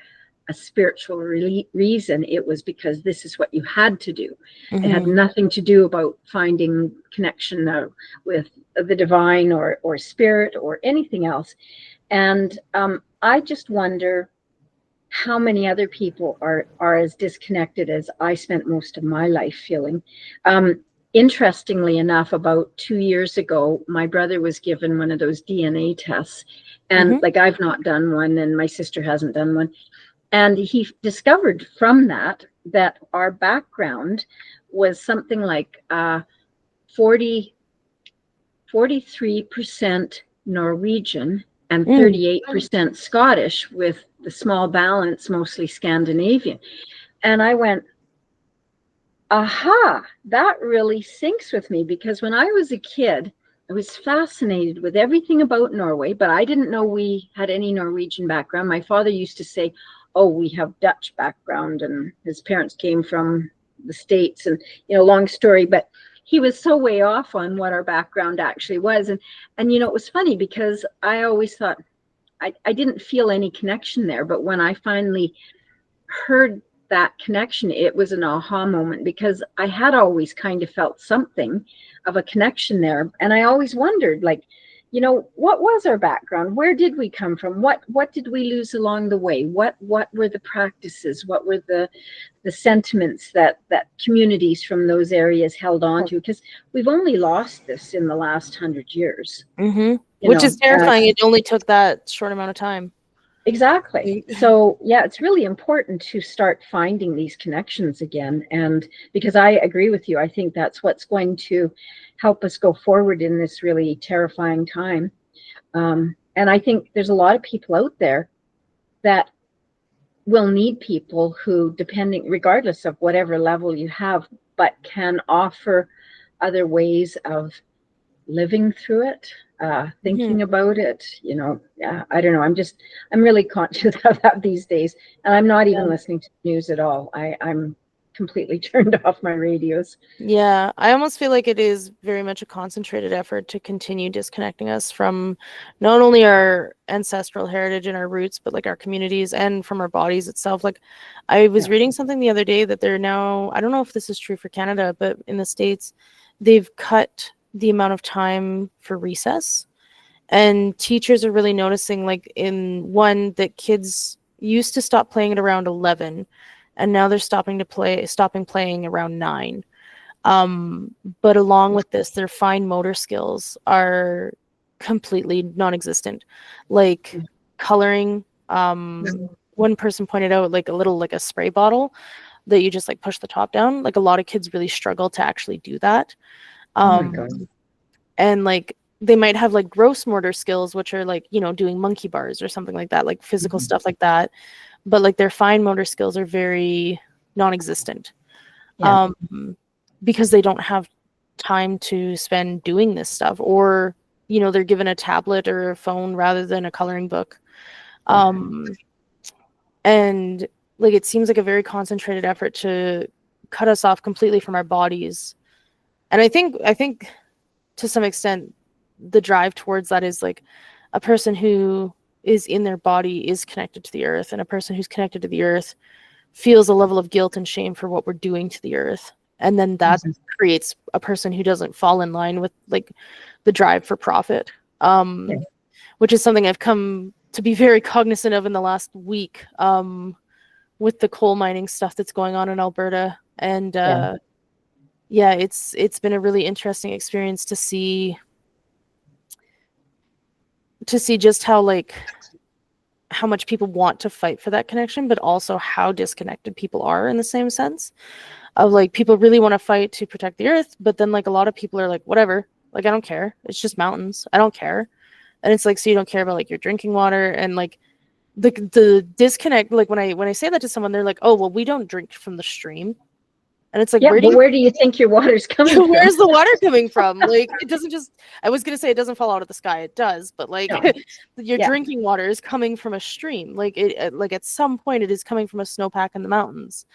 a spiritual reason. It was because this is what you had to do. It had Mhm. nothing to do about finding connection with the divine or spirit or anything else. And I just wonder how many other people are as disconnected as I spent most of my life feeling. Interestingly enough, about 2 years ago, my brother was given one of those DNA tests. And Mhm. like I've not done one, and my sister hasn't done one. And he discovered from that our background was something like 43% Norwegian and Mm. 38% Scottish, with the small balance mostly Scandinavian. And I went, Aha, that really syncs with me, because when I was a kid, I was fascinated with everything about Norway, but I didn't know we had any Norwegian background. My father used to say, oh, we have Dutch background, and his parents came from the States, and, long story, but he was so way off on what our background actually was. And it was funny, because I always thought I didn't feel any connection there. But when I finally heard that connection, it was an aha moment, because I had always kind of felt something of a connection there. And I always wondered, like, what was our background? Where did we come from? What did we lose along the way? What were the practices? What were the sentiments that communities from those areas held on to? Because we've only lost this in the last 100 years. Mm-hmm. Which is terrifying. It only took that short amount of time. Exactly. So yeah, it's really important to start finding these connections again. And because I agree with you, I think that's what's going to help us go forward in this really terrifying time. And I think there's a lot of people out there that will need people who, regardless of whatever level you have, but can offer other ways of living through it, thinking about it. I don't know. I'm really conscious of that these days, and I'm not even listening to the news at all. I'm completely turned off my radios. Yeah, I almost feel like it is very much a concentrated effort to continue disconnecting us from not only our ancestral heritage and our roots, but like our communities and from our bodies itself. Like, I was reading something the other day that they're now, I don't know if this is true for Canada, but in the States, they've cut the amount of time for recess, and teachers are really noticing, like, that kids used to stop playing at around 11, and now they're stopping playing around 9. But along with this, their fine motor skills are completely non-existent, like coloring. One person pointed out, like, a spray bottle that you just like push the top down. Like, a lot of kids really struggle to actually do that. Oh my God. And like they might have like gross motor skills, which are like, doing monkey bars or something like that, like physical stuff like that. But like their fine motor skills are very non-existent, because they don't have time to spend doing this stuff, or, they're given a tablet or a phone rather than a coloring book. And like, it seems like a very concentrated effort to cut us off completely from our bodies. And I think to some extent, the drive towards that is like a person who is in their body is connected to the earth, and a person who's connected to the earth feels a level of guilt and shame for what we're doing to the earth. And then that creates a person who doesn't fall in line with like the drive for profit, which is something I've come to be very cognizant of in the last week, with the coal mining stuff that's going on in Alberta. And it's been a really interesting experience to see just how much people want to fight for that connection, but also how disconnected people are in the same sense of like, people really want to fight to protect the earth, but then like a lot of people are like, whatever, like, I don't care, it's just mountains, I don't care. And it's like, so you don't care about like your drinking water, and like the disconnect, like when I say that to someone, they're like, oh, well, we don't drink from the stream. And it's like, where do you think your water's coming from? Where's the water coming from? Like, it doesn't just, I was going to say it doesn't fall out of the sky. It does. But like, your drinking water is coming from a stream. Like, like at some point it is coming from a snowpack in the mountains.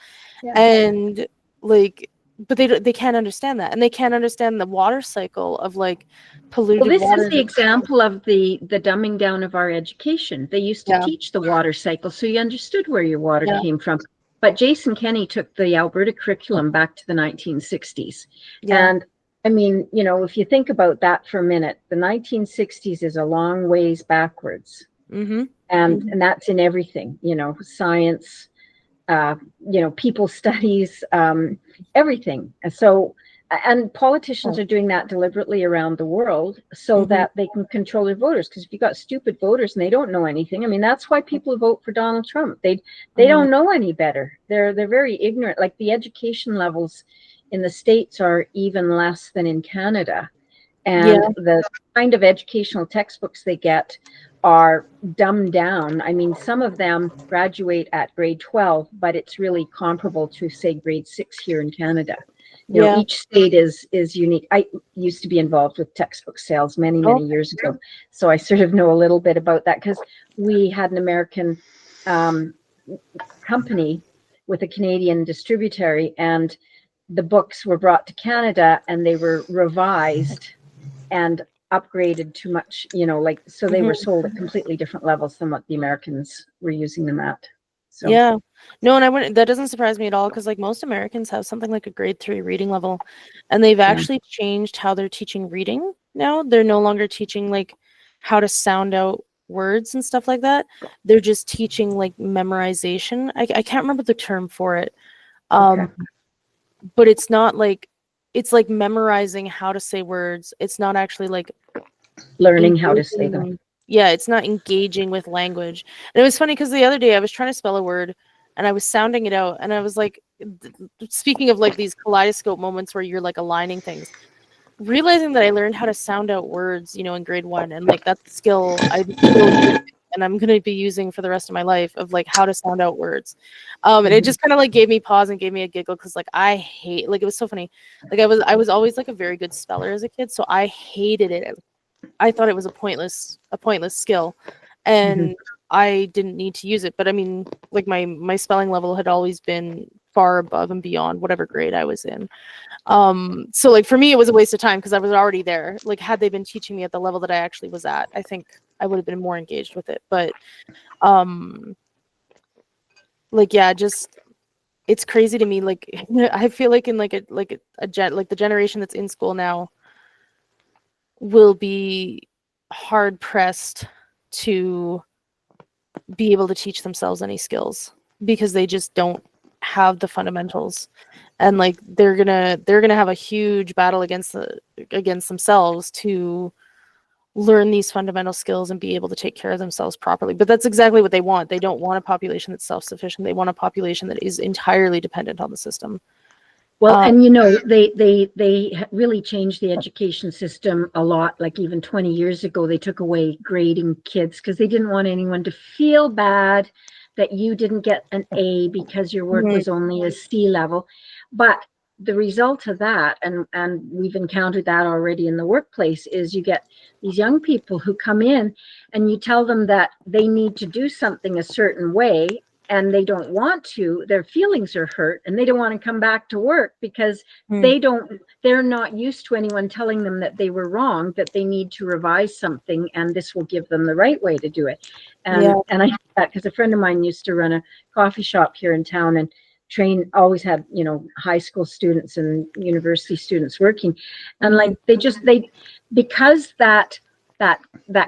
And like, but they can't understand that. And they can't understand the water cycle of like polluted water. This is the example of the dumbing down of our education. They used to teach the water cycle, so you understood where your water came from. But Jason Kenney took the Alberta curriculum back to the 1960s. And I mean, if you think about that for a minute, the 1960s is a long ways backwards. And that's in everything, science, people studies, everything. And politicians are doing that deliberately around the world so that they can control their voters. Because if you've got stupid voters and they don't know anything, I mean, that's why people vote for Donald Trump. They don't know any better. They're very ignorant. Like, the education levels in the States are even less than in Canada. And the kind of educational textbooks they get are dumbed down. I mean, some of them graduate at grade 12, but it's really comparable to, say, grade 6 here in Canada. You know, each state is unique. I used to be involved with textbook sales many years ago, so I sort of know a little bit about that, because we had an American company with a Canadian distributor, and the books were brought to Canada and they were revised and upgraded to much, you know, like, so they were sold at completely different levels than what the Americans were using them at. So no, and I wouldn't, that doesn't surprise me at all, because like most Americans have something like a grade 3 reading level, and they've actually changed how they're teaching reading now. They're no longer teaching like how to sound out words and stuff like that. They're just teaching like memorization. I can't remember the term for it. But it's not like, it's like memorizing how to say words. It's not actually like learning how to say them. Yeah, it's not engaging with language. And it was funny because the other day I was trying to spell a word and I was sounding it out, and I was like, speaking of like these kaleidoscope moments where you're like aligning things, realizing that I learned how to sound out words, you know, in grade 1, and like that's the skill and I'm going to be using for the rest of my life, of like how to sound out words. And it just kind of like gave me pause and gave me a giggle, because like I hate, like, it was so funny. Like I was always like a very good speller as a kid, so I hated it. I thought it was a pointless skill, and I didn't need to use it. But I mean, like my spelling level had always been far above and beyond whatever grade I was in. So like for me, it was a waste of time because I was already there. Like had they been teaching me at the level that I actually was at, I think I would have been more engaged with it. But like, yeah, just, it's crazy to me. Like I feel like in like the generation that's in school now will be hard pressed to be able to teach themselves any skills, because they just don't have the fundamentals, and like they're gonna have a huge battle against themselves to learn these fundamental skills and be able to take care of themselves properly. But that's exactly what they want. They don't want a population that's self-sufficient. They want a population that is entirely dependent on the system. Well, and you know, they really changed the education system a lot. Like even 20 years ago, they took away grading kids because they didn't want anyone to feel bad that you didn't get an A because your work was only a C level. But the result of that, and we've encountered that already in the workplace, is you get these young people who come in and you tell them that they need to do something a certain way, and they don't want to, their feelings are hurt, and they don't want to come back to work because they're not used to anyone telling them that they were wrong, that they need to revise something, and this will give them the right way to do it. And I know that because a friend of mine used to run a coffee shop here in town and always had, you know, high school students and university students working. And like, because that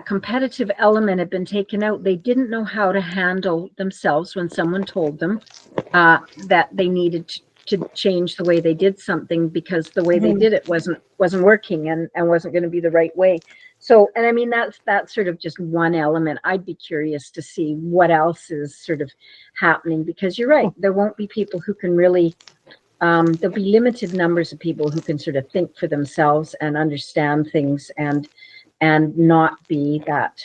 competitive element had been taken out, they didn't know how to handle themselves when someone told them that they needed to change the way they did something because the way they did it wasn't working and wasn't going to be the right way. So, and I mean, that's sort of just one element. I'd be curious to see what else is sort of happening, because you're right, there won't be people who can really there'll be limited numbers of people who can sort of think for themselves and understand things and not be that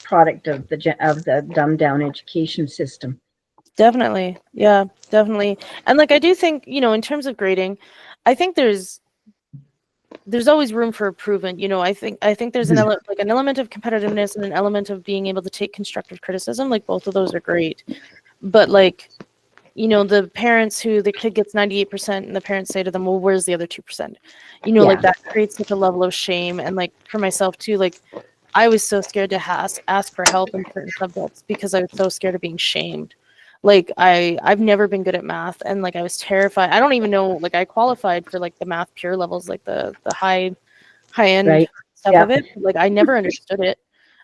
product of the dumbed down education system. Definitely. Yeah, definitely. And like, I do think, you know, in terms of grading, I think there's always room for improvement. You know, I think there's an element of competitiveness and an element of being able to take constructive criticism. Like both of those are great. But like, you know, the parents who the kid gets 98% and the parents say to them, well, where's the other 2%? You know, like that creates such a level of shame. And like for myself too, like I was so scared to ask for help in certain subjects because I was so scared of being shamed. Like I've never been good at math, and like I was terrified. I don't even know, like I qualified for like the math pure levels, like the high end stuff of it. Like I never understood it.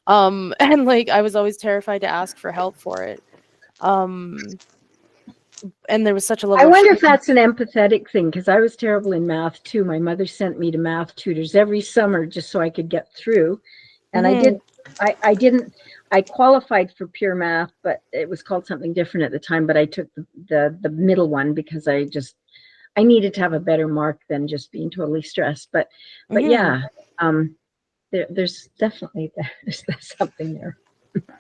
And like I was always terrified to ask for help for it. And there was such a level I wonder if that's an empathetic thing, because I was terrible in math too. My mother sent me to math tutors every summer just so I could get through. And I qualified for pure math, but it was called something different at the time. But I took the middle one because I needed to have a better mark than just being totally stressed. But Mhm. yeah, there's definitely there's something there.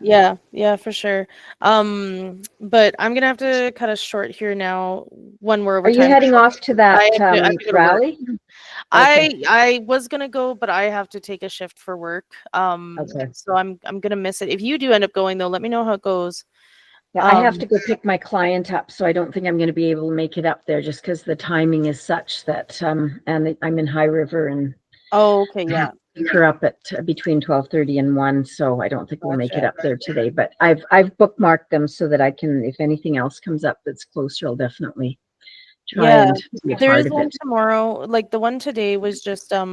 Yeah, for sure. But I'm gonna have to cut us short here now when we're over Are you time. heading off to I that have to go to work. rally? I was gonna go, but I have to take a shift for work. Okay. So I'm gonna miss it. If you do end up going though, let me know how it goes. Yeah, I have to go pick my client up, so I don't think I'm going to be able to make it up there just because the timing is such that and I'm in High River and Oh, okay, yeah. pick her up at between 12:30 and 1, so I don't think we'll make it Gotcha. up there today. But I've bookmarked them so that I can, if anything else comes up that's closer, I'll definitely try Yeah, and be a there part is of one it. tomorrow. Like the one today was just let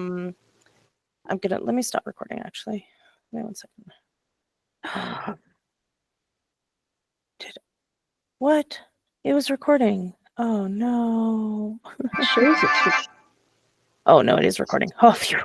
me stop recording actually. Wait 1 second. What? It was recording. Oh no. It shows it's Oh no, it is recording. Oh phew.